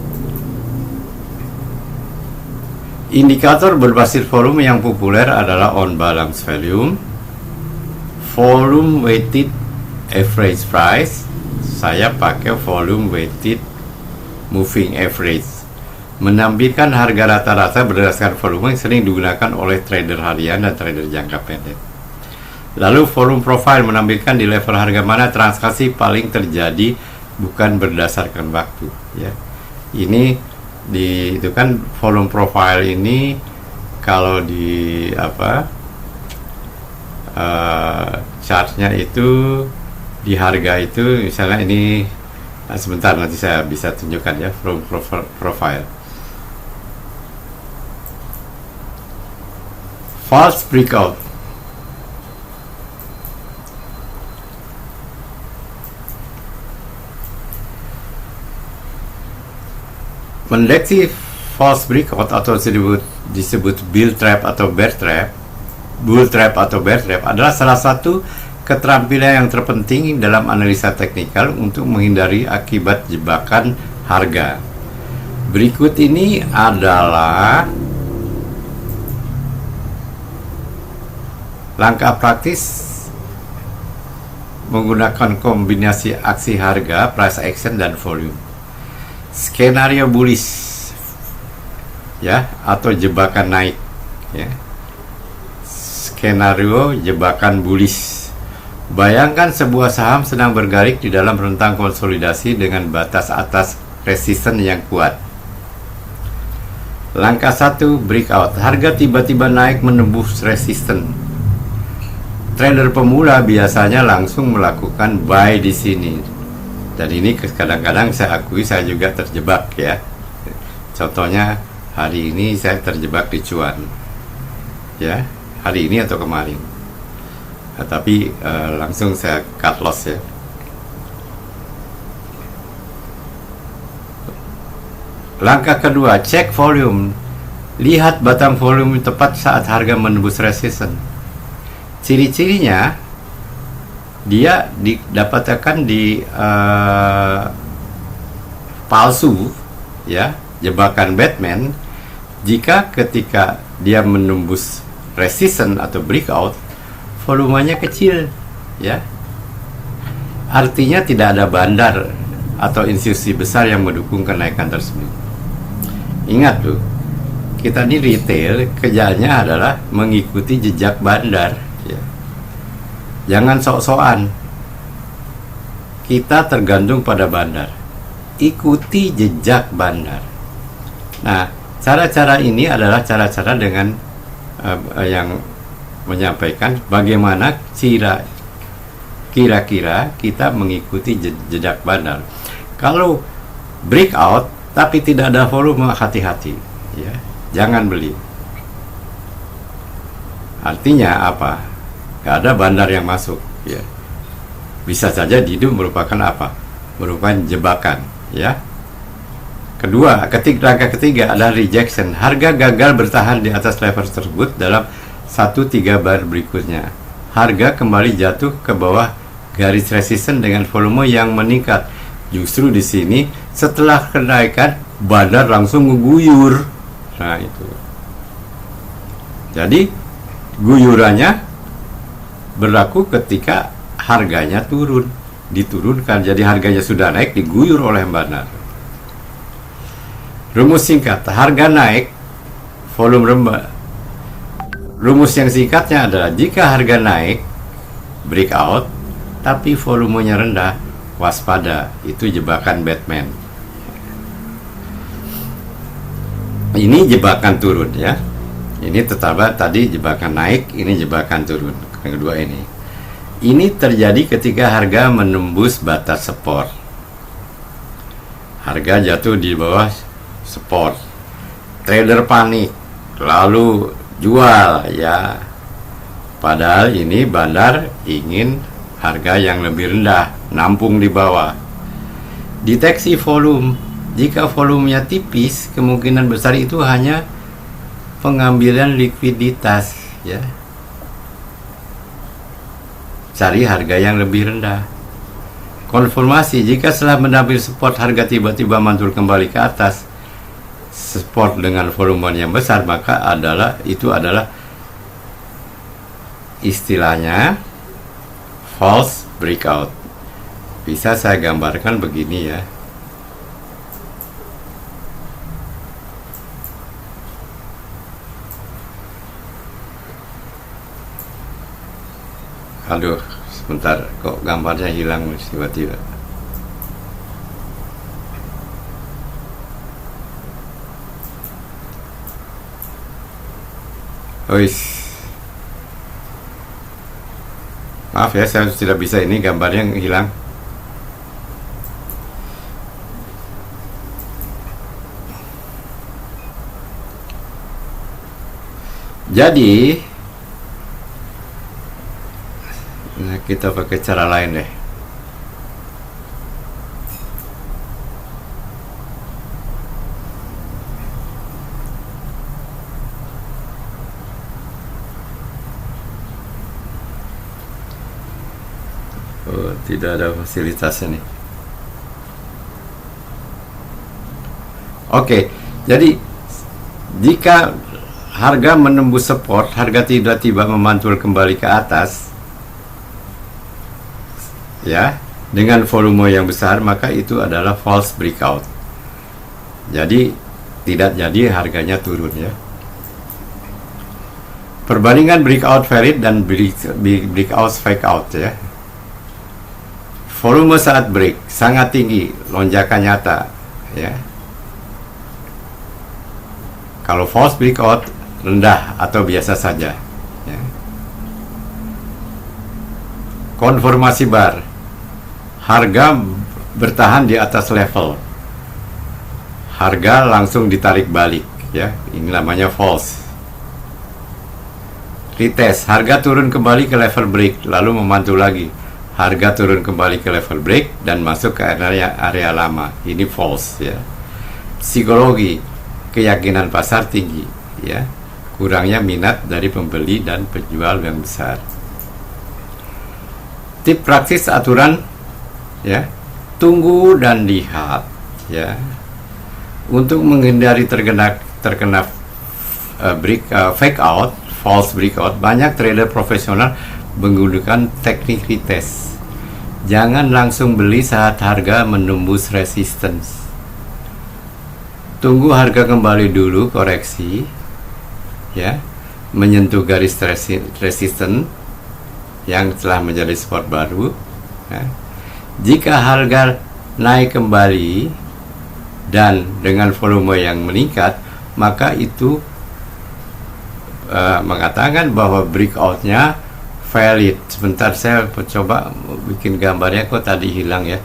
Indikator berbasis volume yang populer adalah on balance volume, volume weighted average price. Saya pakai volume weighted moving average, menampilkan harga rata-rata berdasarkan volume yang sering digunakan oleh trader harian dan trader jangka pendek. Lalu volume profile menampilkan di level harga mana transaksi paling terjadi, bukan berdasarkan waktu, ya. Ini itu kan volume profile ini kalau di chartnya itu di harga itu, misalnya ini, sebentar nanti saya bisa tunjukkan, ya, volume profile. False breakout. Mendeteksi false breakout atau disebut bull trap atau bear trap, bull trap atau bear trap adalah salah satu keterampilan yang terpenting dalam analisa teknikal untuk menghindari akibat jebakan harga. Berikut ini adalah langkah praktis menggunakan kombinasi aksi harga, price action, dan volume. Skenario bullish, ya, atau jebakan naik, ya. Skenario jebakan bullish. Bayangkan sebuah saham sedang bergerak di dalam rentang konsolidasi dengan batas atas resisten yang kuat. Langkah 1, breakout. Harga tiba-tiba naik menembus resisten. Trader pemula biasanya langsung melakukan buy di sini. Dan ini kadang-kadang saya akui saya juga terjebak, ya. Contohnya hari ini saya terjebak di cuan, ya, hari ini atau kemarin. Tapi langsung saya cut loss, ya. Langkah kedua, cek volume. Lihat batang volume tepat saat harga menembus resisten. Ciri-cirinya, dia didapatkan di palsu, ya, jebakan Batman, jika ketika dia menembus resisten atau breakout volumenya kecil, ya, artinya tidak ada bandar atau institusi besar yang mendukung kenaikan tersebut. Ingat tuh, kita ini retail, kerjanya adalah mengikuti jejak bandar, ya. Jangan sok-sokan. Kita tergantung pada bandar. Ikuti jejak bandar. Nah, cara-cara ini adalah cara-cara dengan yang menyampaikan bagaimana kira-kira kita mengikuti jejak bandar. Kalau breakout tapi tidak ada volume, hati-hati, ya. Jangan beli. Artinya apa? Gak ada bandar yang masuk, ya. Bisa saja itu merupakan apa? Merupakan jebakan, ya. Langkah ketiga adalah rejection. Harga gagal bertahan di atas level tersebut dalam 1-3 bar berikutnya. Harga kembali jatuh ke bawah garis resisten dengan volume yang meningkat. Justru di sini setelah kenaikan bandar langsung mengguyur. Nah, itu. Jadi guyurannya berlaku ketika harganya diturunkan. Jadi harganya sudah naik, diguyur oleh bandar. Rumus singkat, harga naik, volume rendah. Rumus yang singkatnya adalah jika harga naik, breakout, tapi volumenya rendah, waspada. Itu jebakan Batman. Ini jebakan turun ya. Ini tetap tadi jebakan naik, ini jebakan turun. Yang kedua ini terjadi ketika harga menembus batas support. Harga jatuh di bawah support. Trader panik, lalu jual ya. Padahal ini bandar ingin harga yang lebih rendah, nampung di bawah. Deteksi volume. Jika volumenya tipis, kemungkinan besar itu hanya pengambilan likuiditas ya. Cari harga yang lebih rendah. Konfirmasi, jika setelah mengambil support harga tiba-tiba mantul kembali ke atas support dengan volume yang besar, maka itu adalah istilahnya false breakout. Bisa saya gambarkan begini ya. Aduh, sebentar, kok gambarnya hilang tiba-tiba. Ois. Maaf ya, saya tidak bisa, ini gambarnya hilang. Jadi kita pakai cara lain deh. Oh, tidak ada fasilitasnya nih. Oke, jadi jika harga menembus support, harga tiba-tiba memantul kembali ke atas ya, dengan volume yang besar, maka itu adalah false breakout. Jadi tidak jadi harganya turun ya. Perbandingan breakout valid dan breakout fake out ya. Volume saat break sangat tinggi, lonjakan nyata ya. Kalau false breakout rendah atau biasa saja ya. Konfirmasi bar, harga bertahan di atas level, harga langsung ditarik balik ya, ini namanya false. Retest, harga turun kembali ke level break lalu memantul lagi, harga turun kembali ke level break dan masuk ke area lama, ini false ya. Psikologi, keyakinan pasar tinggi ya, kurangnya minat dari pembeli dan penjual yang besar. Tip praktis aturan ya, tunggu dan lihat ya. Untuk menghindari terkena fake out, false breakout, banyak trader profesional menggunakan teknik retest. Jangan langsung beli saat harga menembus resistance. Tunggu harga kembali dulu koreksi ya, menyentuh garis resistance yang telah menjadi support baru ya. Jika harga naik kembali dan dengan volume yang meningkat, maka itu mengatakan bahwa breakoutnya valid. Sebentar, saya coba bikin gambarnya, kok tadi hilang ya.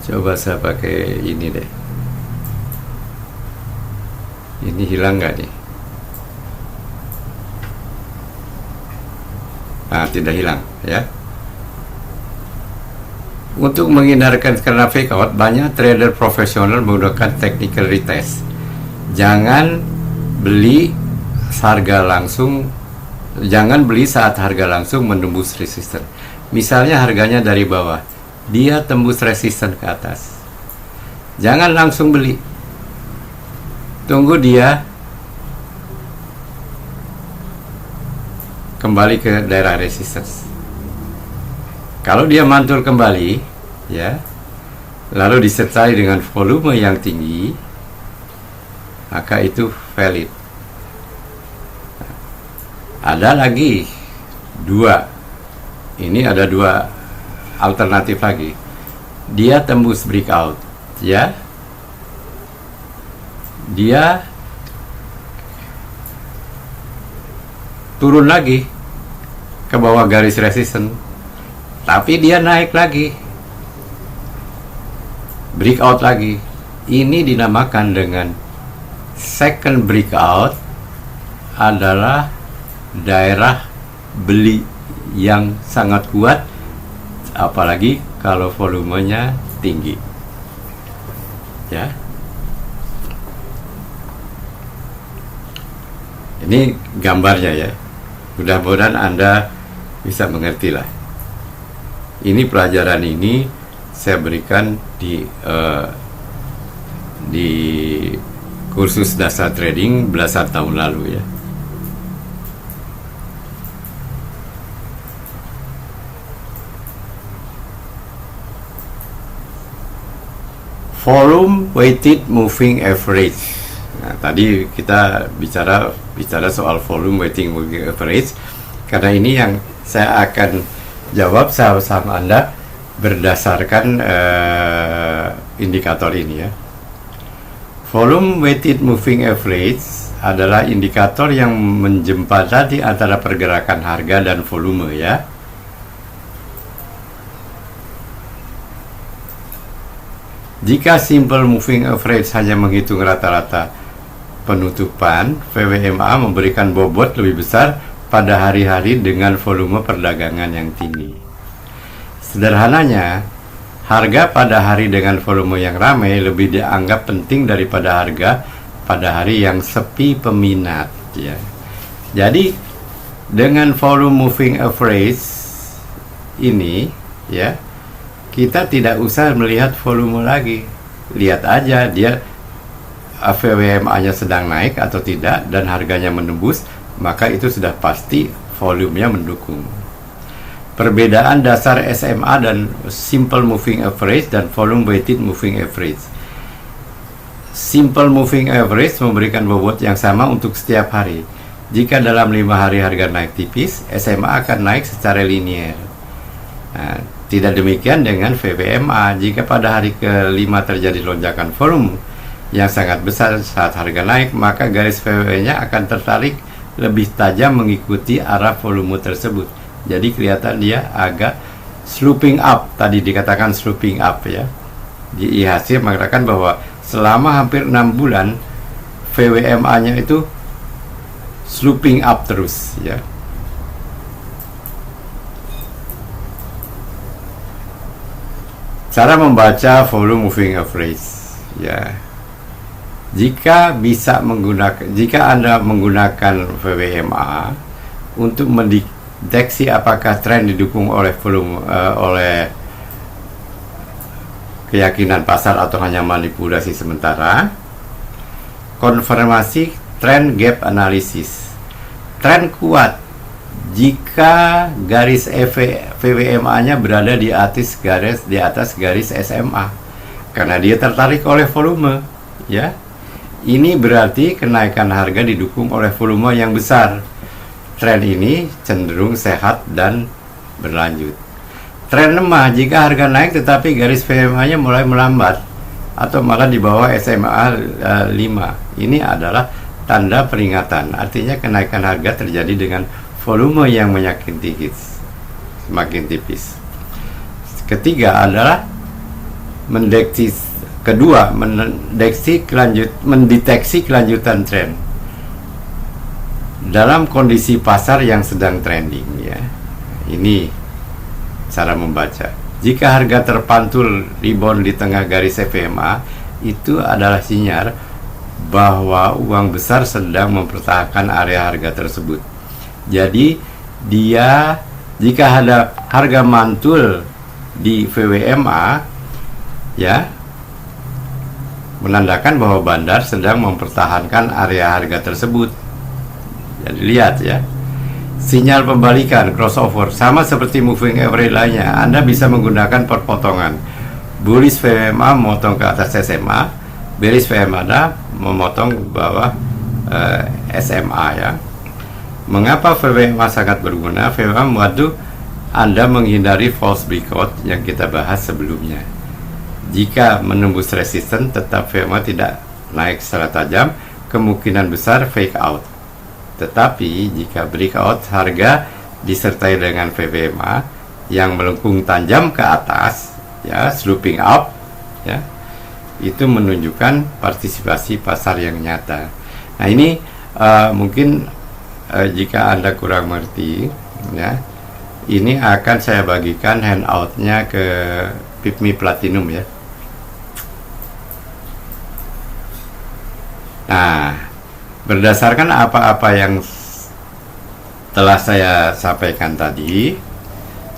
Coba saya pakai ini deh. Ini hilang nggak nih? Nah, tidak hilang ya. Untuk menghindarkan karena fake out, banyak trader profesional menggunakan technical retest. Jangan beli saat harga langsung menembus resisten. Misalnya harganya dari bawah, dia tembus resisten ke atas, jangan langsung beli. Tunggu dia kembali ke daerah resistance. Kalau dia mantul kembali ya, lalu disertai dengan volume yang tinggi, maka itu valid. Ada lagi dua. Ini ada dua alternatif lagi. Dia tembus breakout, ya. Dia turun lagi ke bawah garis resistance, tapi dia naik lagi, breakout lagi. Ini dinamakan dengan second breakout, adalah daerah beli yang sangat kuat, apalagi kalau volumenya tinggi, ya. Ini gambarnya ya. Mudah-mudahan Anda bisa mengerti lah. Ini pelajaran ini saya berikan di kursus dasar trading belasan tahun lalu ya. Volume weighted moving average. Nah, tadi kita bicara soal volume weighted moving average, karena ini yang saya akan jawab sama Anda berdasarkan indikator ini ya. Volume weighted moving average adalah indikator yang menjembatani antara pergerakan harga dan volume ya. Jika simple moving average hanya menghitung rata-rata penutupan, VWMA memberikan bobot lebih besar pada hari-hari dengan volume perdagangan yang tinggi. Sederhananya, harga pada hari dengan volume yang ramai lebih dianggap penting daripada harga pada hari yang sepi peminat ya. Jadi dengan volume moving average ini ya, kita tidak usah melihat volume lagi. Lihat aja dia VWMA-nya sedang naik atau tidak dan harganya menembus, maka itu sudah pasti volumenya mendukung. Perbedaan dasar SMA dan simple moving average dan volume weighted moving average. Simple moving average memberikan bobot yang sama untuk setiap hari. Jika dalam 5 hari harga naik tipis, SMA akan naik secara linear. Nah, tidak demikian dengan VWMA. Jika pada hari ke-5 terjadi lonjakan volume yang sangat besar saat harga naik, maka garis VWM-nya akan tertarik lebih tajam mengikuti arah volume tersebut. Jadi kelihatan dia agak sloping up. Tadi dikatakan sloping up ya. Di IHSG mengatakan bahwa selama hampir 6 bulan VWMA-nya itu sloping up terus ya. Cara membaca volume moving average ya. Jika Anda menggunakan VWMA untuk mendeteksi apakah tren didukung oleh volume oleh keyakinan pasar atau hanya manipulasi sementara, konfirmasi tren gap analysis. Tren kuat jika garis VWMA-nya berada di atas garis SMA, karena dia tertarik oleh volume ya. Ini berarti kenaikan harga didukung oleh volume yang besar. Tren ini cenderung sehat dan berlanjut. Tren lemah jika harga naik tetapi garis VWMA-nya mulai melambat atau malah di bawah SMA 5. Ini adalah tanda peringatan. Artinya kenaikan harga terjadi dengan volume yang semakin tipis. Ketiga adalah mendeteksi kelanjutan tren dalam kondisi pasar yang sedang trending ya. Ini cara membaca. Jika harga terpantul rebound di tengah garis VWMA, itu adalah sinyal bahwa uang besar sedang mempertahankan area harga tersebut. Jadi jika ada harga mantul di VWMA ya, menandakan bahwa bandar sedang mempertahankan area harga tersebut. Jadi lihat ya, sinyal pembalikan crossover sama seperti moving average lainnya. Anda bisa menggunakan perpotongan. Bullish VWMA memotong ke atas SMA, bearish VWMA memotong ke bawah SMA ya. Mengapa VWMA sangat berguna? VWMA membantu Anda menghindari false breakout yang kita bahas sebelumnya. Jika menembus resisten tetap VMA tidak naik secara tajam, kemungkinan besar fake out. Tetapi jika breakout harga disertai dengan VWMA yang melengkung tajam ke atas, ya, sloping up, ya, itu menunjukkan partisipasi pasar yang nyata. Nah ini mungkin jika Anda kurang mengerti, ya, ini akan saya bagikan handoutnya ke PIPMI Platinum, ya. Nah, berdasarkan apa-apa yang telah saya sampaikan tadi,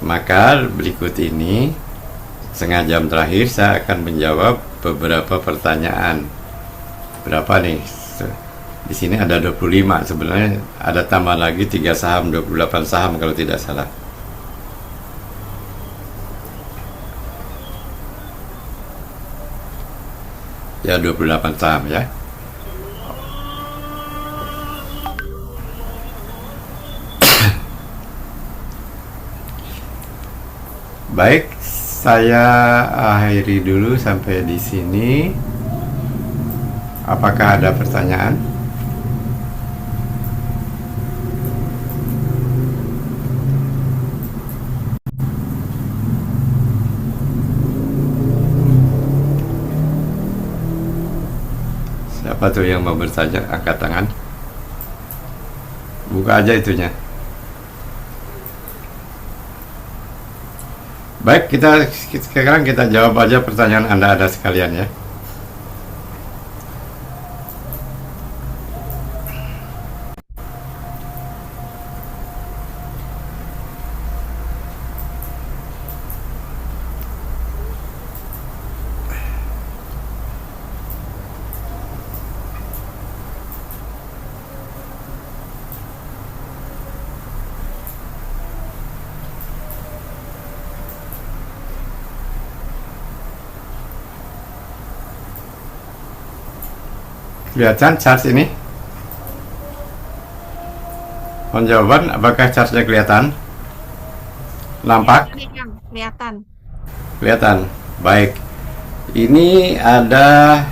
maka berikut ini setengah jam terakhir saya akan menjawab beberapa pertanyaan. Berapa nih? Di sini ada 25, sebenarnya ada tambah lagi 3 saham, 28 saham kalau tidak salah. Ya, 28 saham, ya. Baik, saya akhiri dulu sampai di sini. Apakah ada pertanyaan? Siapa tuh yang mau bertanya? Angkat tangan. Buka aja itunya. Baik, sekarang kita jawab aja pertanyaan Anda ada sekalian, ya. Kelihatan chart ini? Mohon jawaban, apakah chartnya kelihatan? Nampak? Kelihatan. Kelihatan. Baik. Ini ada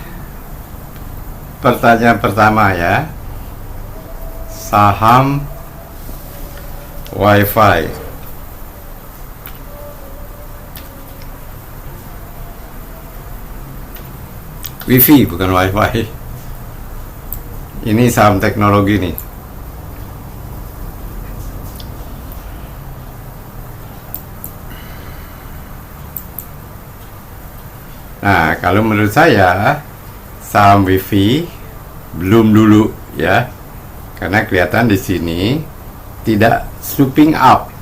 pertanyaan pertama, ya. Saham WiFi. Wifi bukan WiFi. Ini saham teknologi nih. Nah, kalau menurut saya saham Wifi belum dulu, ya. Karena kelihatan di sini tidak swooping up,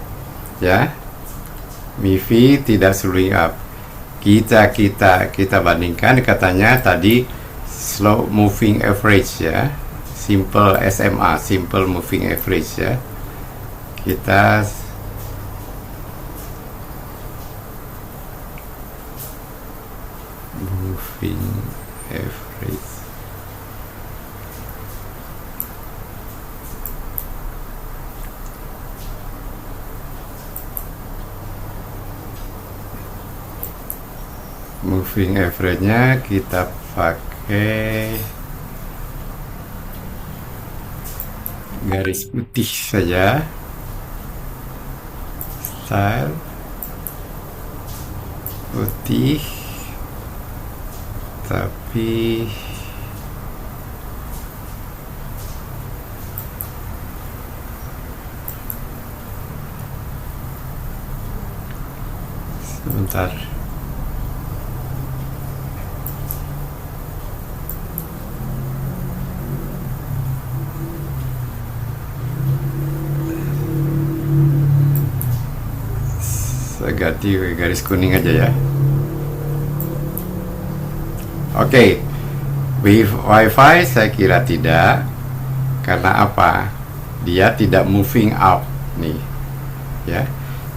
ya. Wifi tidak swooping up. Kita bandingkan, katanya tadi slow moving average, ya. Simple SMA, simple moving average, ya. Kita moving average. Moving average-nya kita pakai garis putih saja, style putih, tapi sebentar. Ganti garis kuning aja, ya. Oke. WiFi saya kira tidak. Karena apa? Dia tidak moving up nih, ya.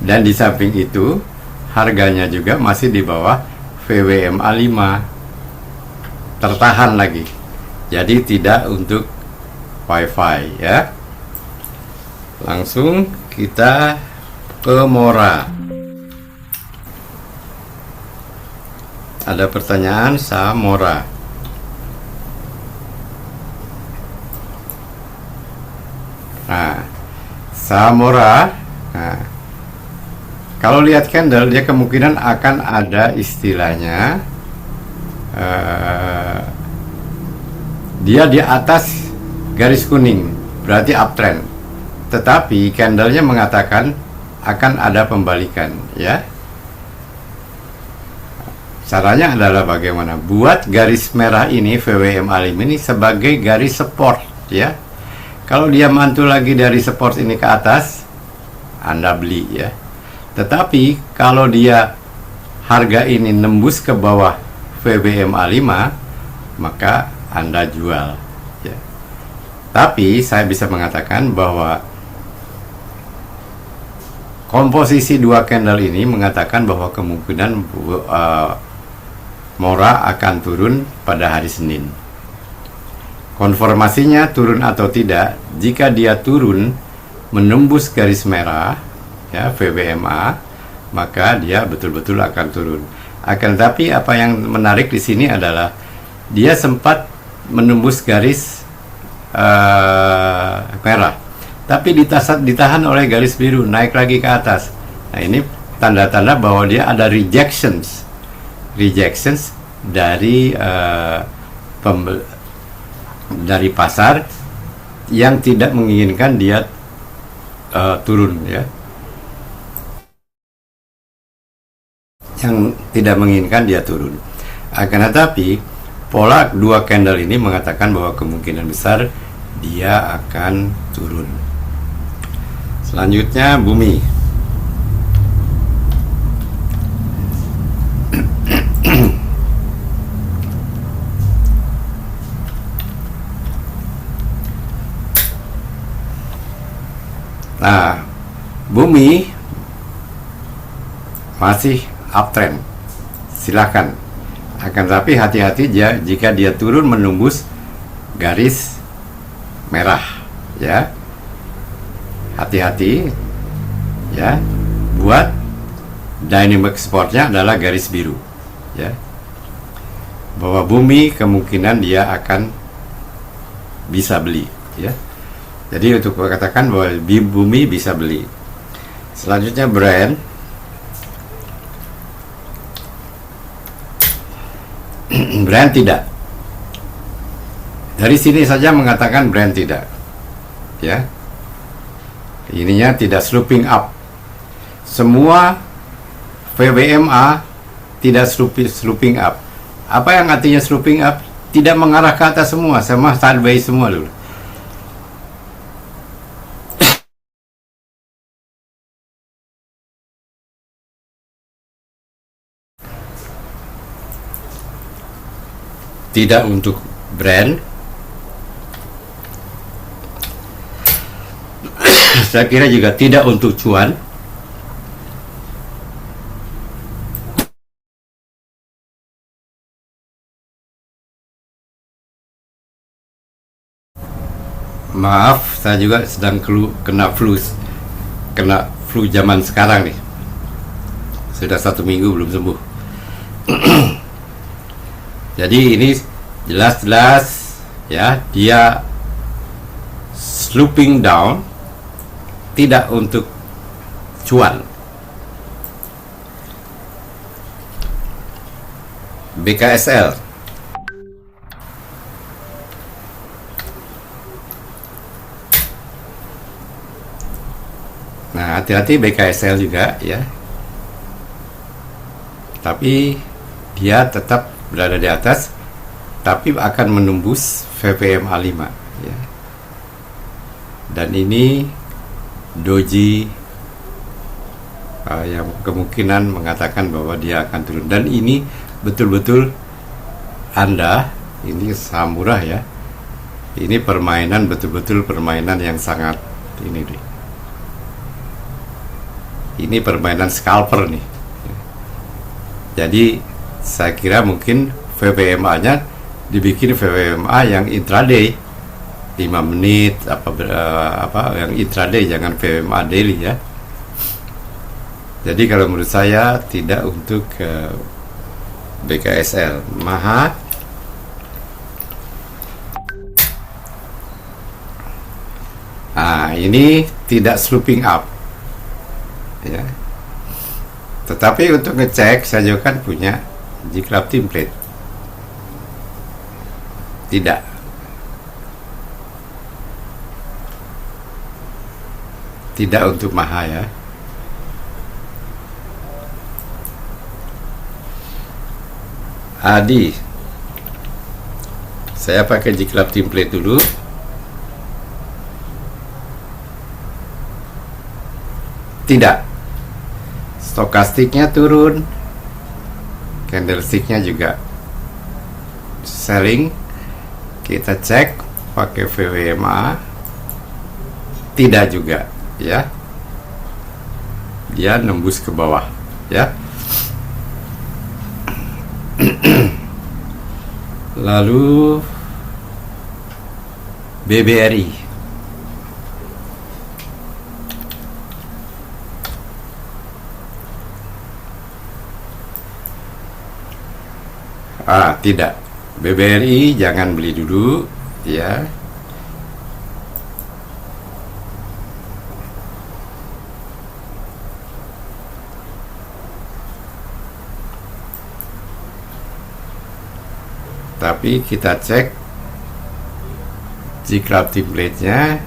Dan di samping itu harganya juga masih di bawah VWMA 5. Tertahan lagi. Jadi tidak untuk WiFi, ya. Langsung kita Pemora. Ada pertanyaan Samora. Nah, Samora. Nah, kalau lihat candle, dia kemungkinan akan ada istilahnya dia di atas garis kuning, berarti uptrend. Tetapi candlenya mengatakan akan ada pembalikan, ya. Caranya adalah bagaimana? Buat garis merah ini, VWM-A5 ini sebagai garis support, ya. Kalau dia mantul lagi dari support ini ke atas, Anda beli, ya. Tetapi kalau dia harga ini nembus ke bawah VWM-A5, maka Anda jual, ya. Tapi saya bisa mengatakan bahwa komposisi dua candle ini mengatakan bahwa kemungkinan Mora akan turun pada hari Senin. Konformasinya turun atau tidak, jika dia turun menembus garis merah, ya, VWM-A, maka dia betul-betul akan turun. Akan tetapi apa yang menarik di sini adalah dia sempat menembus garis merah, tapi ditahan oleh garis biru, naik lagi ke atas. Nah, ini tanda-tanda bahwa dia ada rejections dari dari pasar yang tidak menginginkan dia turun, ya, yang tidak menginginkan dia turun. Akan tetapi pola dua candle ini mengatakan bahwa kemungkinan besar dia akan turun. Selanjutnya bumi. Nah, bumi masih uptrend, silakan. Akan tetapi hati-hati jika dia turun menembus garis merah, ya. Hati-hati, ya. Buat dynamic supportnya adalah garis biru, ya. Bahwa bumi kemungkinan dia akan bisa beli, ya. Jadi untuk katakan bahwa bumi bisa beli. Selanjutnya Brent. Brent tidak. Dari sini saja mengatakan Brent tidak, ya. Ininya tidak sloping up. Semua VWM-A tidak sloping up. Apa yang artinya sloping up? Tidak mengarah ke atas semua, sama sideways semua dulu. Tidak untuk Brent. Saya kira juga tidak untuk cuan. Maaf, saya juga sedang kena flu zaman sekarang nih. Sudah 1 minggu belum sembuh. Jadi ini jelas-jelas, ya, dia sloping down, tidak untuk cuan. BKSL. Nah, hati-hati BKSL juga, ya. Tapi dia tetap berada di atas, tapi akan menembus VWM-A5, ya. Dan ini doji yang kemungkinan mengatakan bahwa dia akan turun. Dan ini betul-betul Anda, ini saham murah, ya. Ini permainan, betul-betul permainan yang sangat ini nih. Ini permainan scalper nih. Jadi saya kira mungkin VWM-A-nya dibikin VWM-A yang intraday 5 menit apa yang intraday, jangan VWM-A daily, ya. Jadi kalau menurut saya tidak untuk BKSL. Maha. Nah, ini tidak slooping up, ya. Tetapi untuk ngecek, saya juga kan punya G-Club template. Tidak. Tidak untuk Maha, ya. Adi, saya pakai G-Club template dulu. Tidak. Stokastiknya turun, candlesticknya juga selling. Kita cek pakai VWMA, tidak juga, ya. Dia nembus ke bawah, ya. Lalu BBRI. Tidak. BBRI jangan beli dulu, ya. Tapi kita cek G-Club template-nya,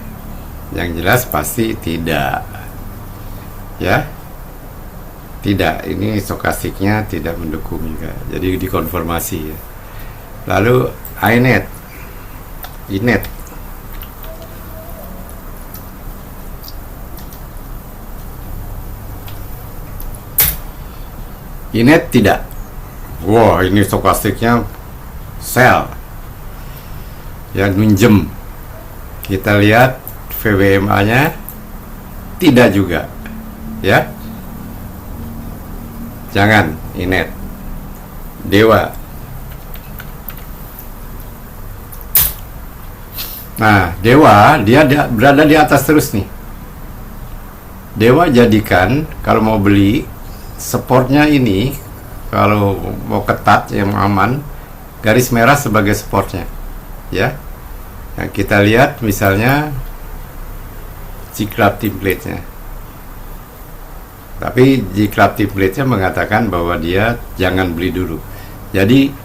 yang jelas pasti tidak, ya. Tidak, ini stokastiknya tidak mendukung juga, jadi dikonfirmasi, ya. Lalu iNet, iNet tidak. Wah, ini stokastiknya sell, yang minjem. Kita lihat VWMA-nya tidak juga, ya. Jangan iNet. Dewa. Nah, Dewa dia berada di atas terus nih. Dewa jadikan kalau mau beli supportnya ini, kalau mau ketat yang aman, garis merah sebagai supportnya, ya. Nah, kita lihat misalnya G-Club template-nya. Tapi G-Club template-nya mengatakan bahwa dia jangan beli dulu. Jadi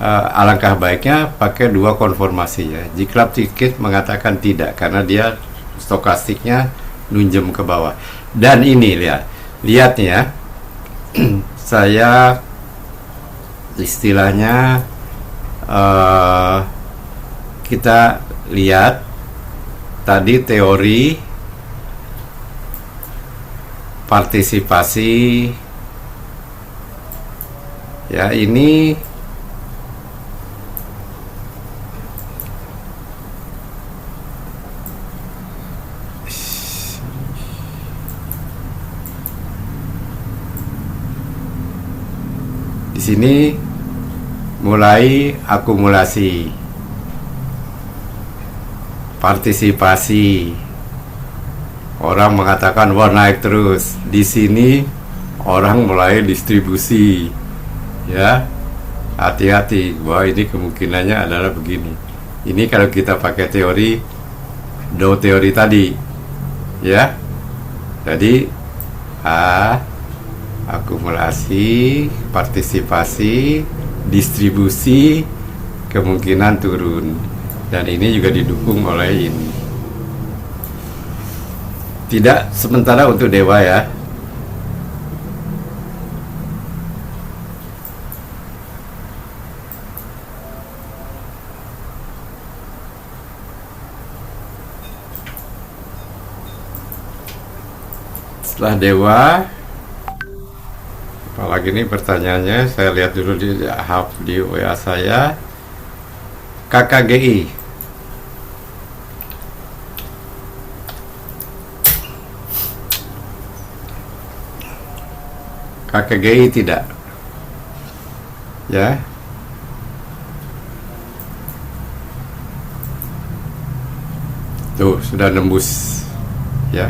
alangkah baiknya pakai dua konfirmasi, ya. G-Club ticket mengatakan tidak karena dia stokastiknya nunjem ke bawah. Dan ini lihat nih, ya. Saya istilahnya kita lihat tadi teori partisipasi, ya. Ini di sini mulai akumulasi, partisipasi. Orang mengatakan wah naik terus. Di sini orang mulai distribusi, ya. Hati-hati, bahwa ini kemungkinannya adalah begini. Ini kalau kita pakai teori Dow teori tadi, ya. Jadi akumulasi, partisipasi, distribusi, kemungkinan turun. Dan ini juga didukung oleh ini. Tidak sementara untuk Dewa, ya. Setelah Dewa, apalagi ini pertanyaannya, saya lihat dulu di WA saya. KKGI. KKGI tidak, ya. Tuh sudah nembus, ya.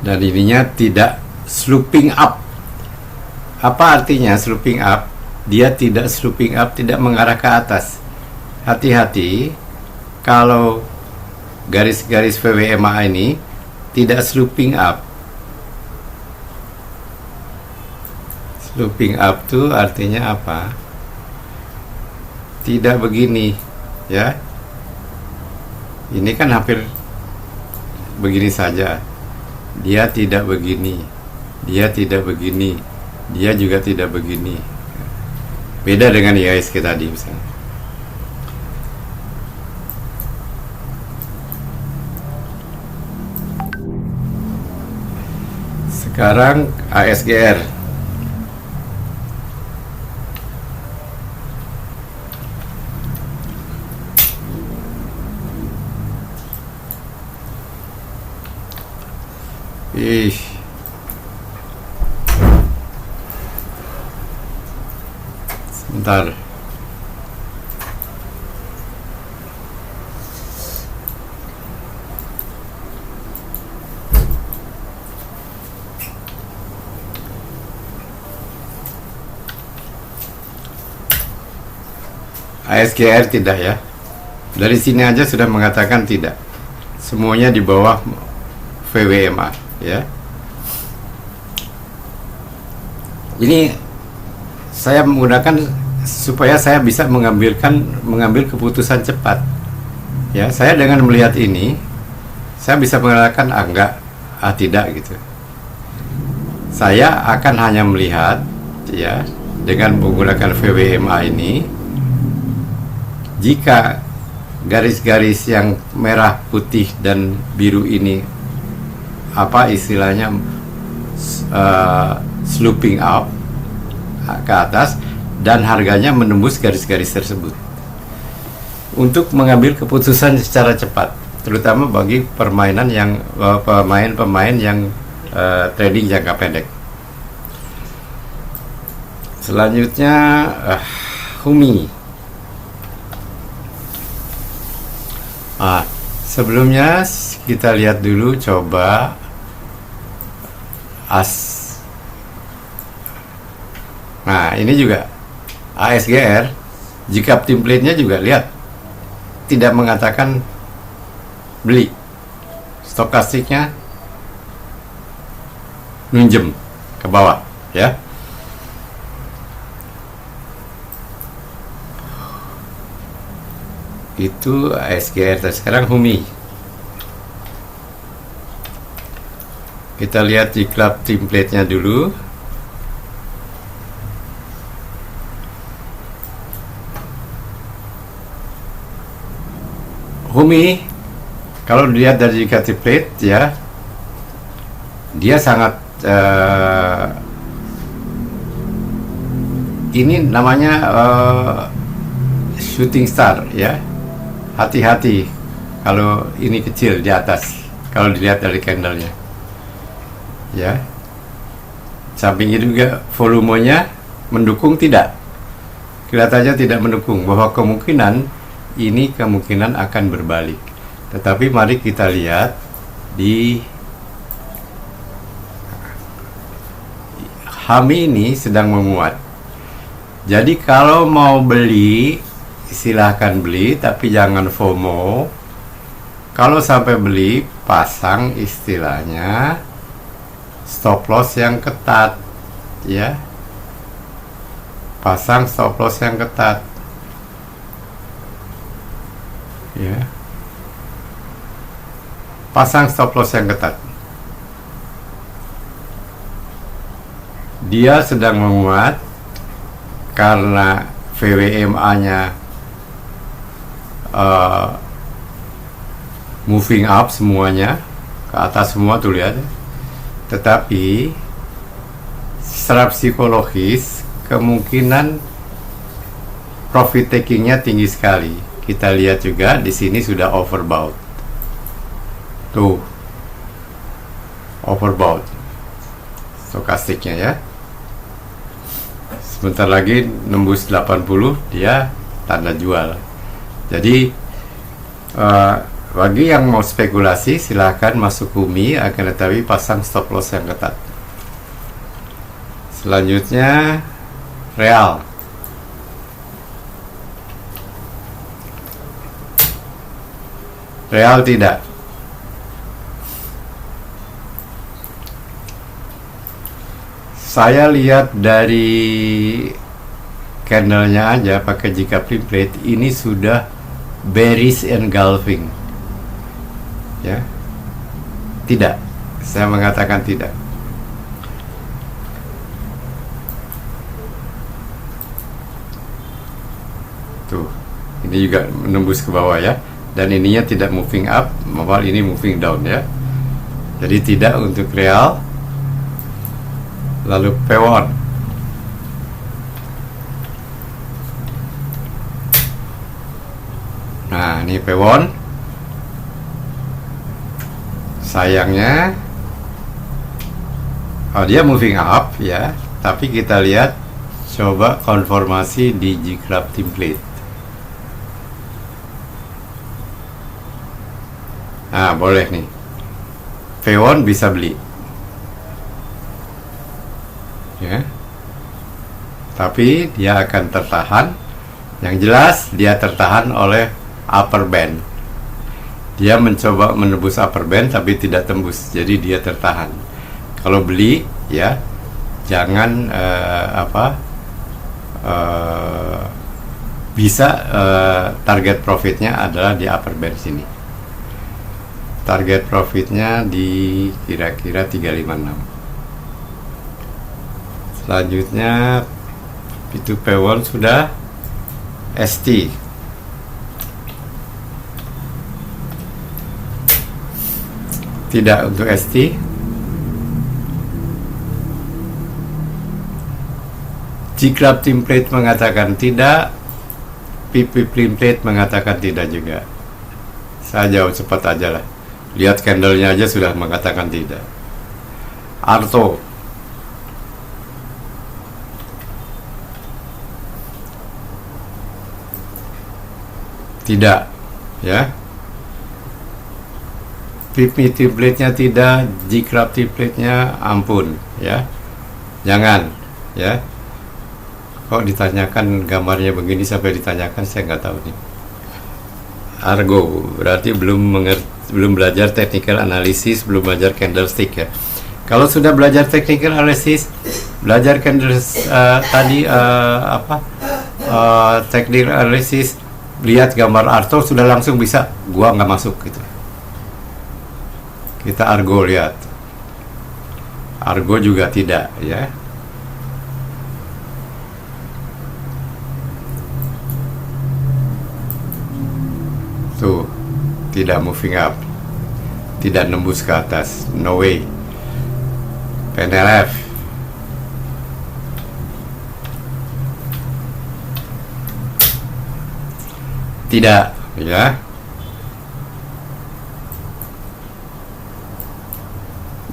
dan ininya tidak sloping up. Apa artinya sloping up? Dia tidak sloping up, tidak mengarah ke atas. Hati-hati kalau garis-garis VWMA ini tidak sloping up. Sloping up tuh artinya apa? Tidak begini, ya. Ini kan hampir begini saja. Dia tidak begini, dia tidak begini, dia juga tidak begini. Beda dengan IHSG tadi misalnya. Sekarang ASGR. Sebentar. ASGR tidak ya. Dari sini aja sudah mengatakan tidak. Semuanya di bawah VWMA ya. Ini saya menggunakan supaya saya bisa mengambil keputusan cepat. Ya, saya dengan melihat ini saya bisa mengatakan enggak, tidak gitu. Saya akan hanya melihat ya dengan menggunakan VWMA ini, jika garis-garis yang merah, putih, dan biru ini apa istilahnya sloping up ke atas dan harganya menembus garis-garis tersebut, untuk mengambil keputusan secara cepat, terutama bagi permainan yang pemain-pemain yang trading jangka pendek. Selanjutnya HUMI. Sebelumnya kita lihat dulu coba AS. Nah, ini juga ASGR. Jika template-nya juga lihat tidak mengatakan beli, stokastiknya minjem ke bawah ya. Itu ASGR. Sekarang HUMI. Kita lihat di club template-nya dulu. HUMI kalau dilihat dari template ya, dia sangat ini namanya shooting star ya. Hati-hati kalau ini kecil di atas, kalau dilihat dari candlenya ya. Samping itu juga volumenya mendukung tidak, kelihatannya tidak mendukung, bahwa kemungkinan akan berbalik. Tetapi mari kita lihat di HAMI ini sedang menguat. Jadi kalau mau beli silahkan beli, tapi jangan FOMO. Kalau sampai beli, pasang istilahnya stop loss yang ketat ya. Pasang stop loss yang ketat ya. Pasang stop loss yang ketat. Dia sedang menguat karena VWMA-nya moving up semuanya ke atas semua tuh lihat. Tetapi secara psikologis kemungkinan profit takingnya tinggi sekali. Kita lihat juga di sini sudah overbought. Tuh, overbought stokastiknya ya. Sebentar lagi nembus 80, dia tanda jual. Jadi Bagi yang mau spekulasi, silahkan masuk Umi, akan tetapi pasang stop loss yang ketat. Selanjutnya Real. Real tidak. Saya lihat dari candlenya aja pakai jika template ini sudah bearish engulfing. Ya. Tidak. Saya mengatakan tidak. Tuh. Ini juga menembus ke bawah ya. Dan ininya tidak moving up, malah ini moving down ya. Jadi tidak untuk Real. Lalu Pewon. Nah, ini Pewon. Sayangnya dia moving up ya, tapi kita lihat coba konformasi di G-Club template. Nah, boleh nih. Pewon bisa beli. Ya. Tapi dia akan tertahan. Yang jelas dia tertahan oleh upper band. Dia mencoba menembus upper band tapi tidak tembus. Jadi dia tertahan. Kalau beli ya jangan bisa target profitnya adalah di upper band sini. Target profitnya di kira-kira 356. Selanjutnya itu Pewon sudah. ST tidak untuk ST. G-Club template mengatakan tidak, PP template mengatakan tidak juga. Saya jawab cepat aja lah. Lihat candlenya aja sudah mengatakan tidak. Arto tidak ya. PP template-nya tidak, G-Club template-nya ampun ya. Jangan ya. Kok ditanyakan gambarnya begini sampai ditanyakan, saya nggak tahu nih. Argo berarti belum belajar technical analysis, belum belajar candlestick ya. Kalau sudah belajar technical analysis, belajar technical analysis, lihat gambar Arto sudah langsung bisa. Gua nggak masuk gitu. Kita Argo lihat. Argo juga tidak ya. Tuh, tidak moving up, tidak nembus ke atas, no way. PNLF tidak ya.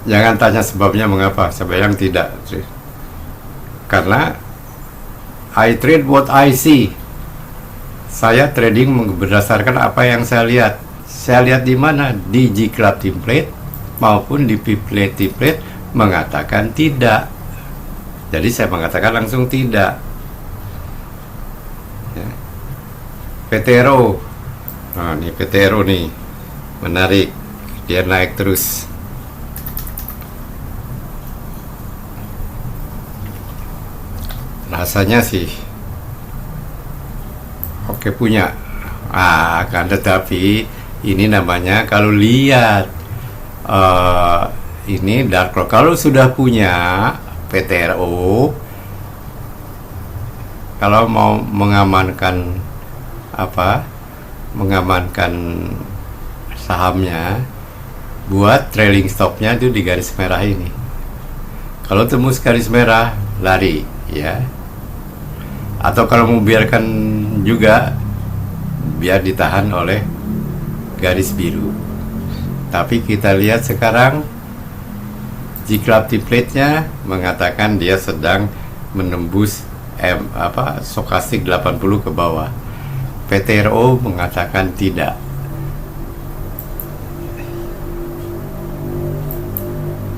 Jangan tanya sebabnya mengapa, saya yang tidak, karena I trade what I see. Saya trading berdasarkan apa yang saya lihat. Saya lihat di mana? Di G-Club template maupun di P-Plate template mengatakan tidak. Jadi saya mengatakan langsung tidak. Ya. PTRO. Nah, ini PTRO nih. Menarik. Dia naik terus. Rasanya sih oke punya. Kan tetapi ini namanya kalau lihat ini dark cloud. Kalau sudah punya PTRO, kalau mau mengamankan sahamnya, buat trailing stopnya itu di garis merah ini. Kalau tembus garis merah, lari ya. Atau kalau mau biarkan juga, biar ditahan oleh garis biru. Tapi kita lihat sekarang G-Club template-nya mengatakan dia sedang menembus stokastik 80 ke bawah. PTRO mengatakan tidak.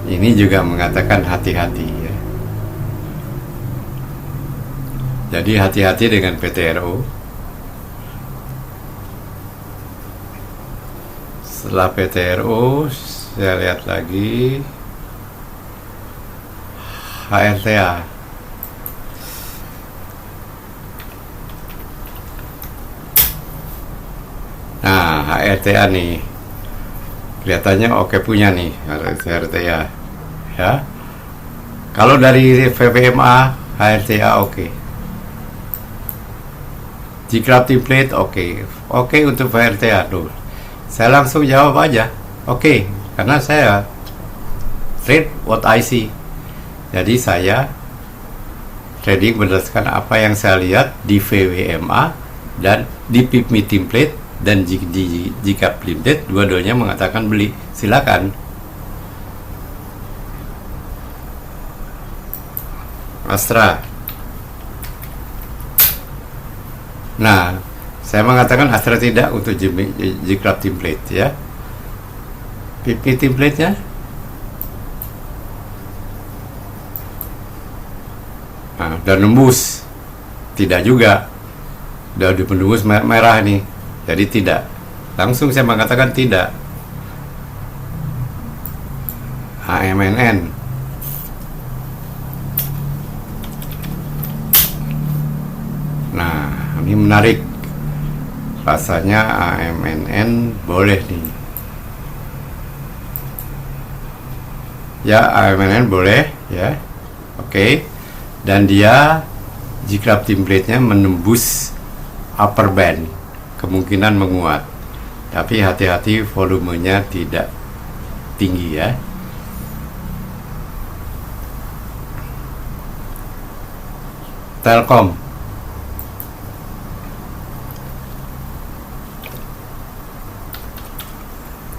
Ini juga mengatakan hati-hati ya. Jadi hati-hati dengan PTRO. Setelah PTRO saya lihat lagi HRTA. Nah, HRTA nih kelihatannya oke punya nih HRTA ya. Kalau dari VPMA HRTA oke. G-Club template oke untuk HRTA tuh. Saya langsung jawab aja oke, karena saya trade what I see. Jadi saya trading berdasarkan apa yang saya lihat di VWMA dan di PIPMI template, dan di G-Club template dua-duanya mengatakan beli. Silakan. Astra. Nah, saya mengatakan Astra tidak untuk G-Club template ya. PIPMI template-nya dan nembus, tidak juga, udah di penembus merah nih, jadi tidak. Langsung saya mengatakan tidak. AMNN, nah ini menarik, rasanya AMNN boleh nih ya. AMNN boleh ya, oke. Dan dia G-Club template-nya menembus upper band, kemungkinan menguat, tapi hati-hati volumenya tidak tinggi ya. Telkom,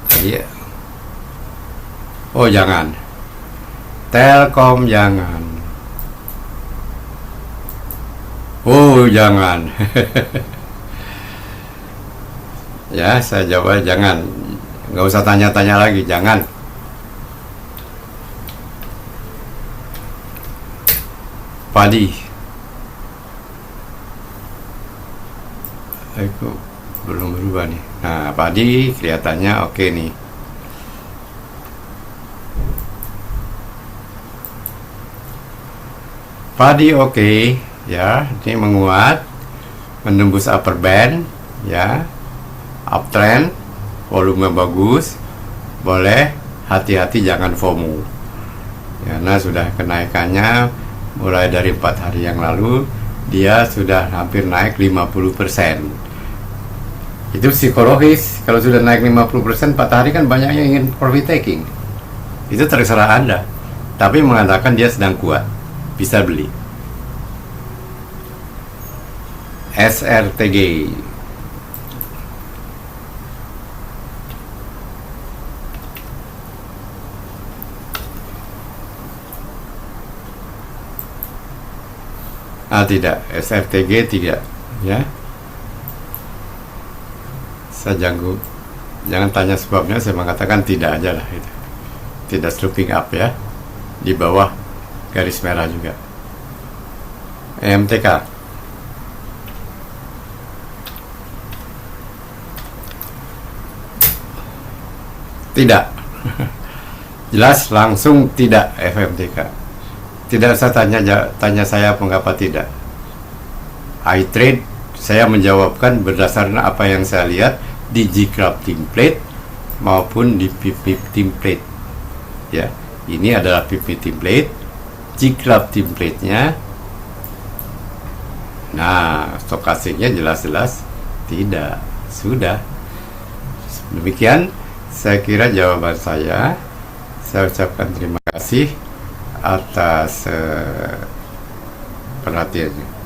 tadi oh jangan, Telkom jangan. Oh jangan. Ya saya jawab jangan, nggak usah tanya-tanya lagi, jangan. Padi, aku belum berubah nih. Nah padi kelihatannya oke nih. Padi oke ya, ini menguat, menembus upper band ya, uptrend, volume bagus, boleh. Hati-hati jangan FOMO karena sudah kenaikannya mulai dari 4 hari yang lalu, dia sudah hampir naik 50%. Itu psikologis. Kalau sudah naik 50% 4 hari kan banyak yang ingin profit taking. Itu terserah Anda, tapi mengatakan dia sedang kuat, bisa beli. SRTG, tidak, SRTG tidak ya. Saya jangan tanya sebabnya, saya mengatakan tidak aja lah itu. Tidak sweeping up ya, di bawah garis merah juga. EMTK, tidak. Jelas langsung tidak. FMTK tidak usah tanya saya mengapa tidak. I trade, saya menjawabkan berdasarkan apa yang saya lihat di G-Club template maupun di PIPMI template ya. Ini adalah PIPMI template, G-Club template-nya. Nah stokastiknya jelas-jelas tidak. Sudah demikian, saya kira jawaban saya. Saya ucapkan terima kasih atas perhatiannya.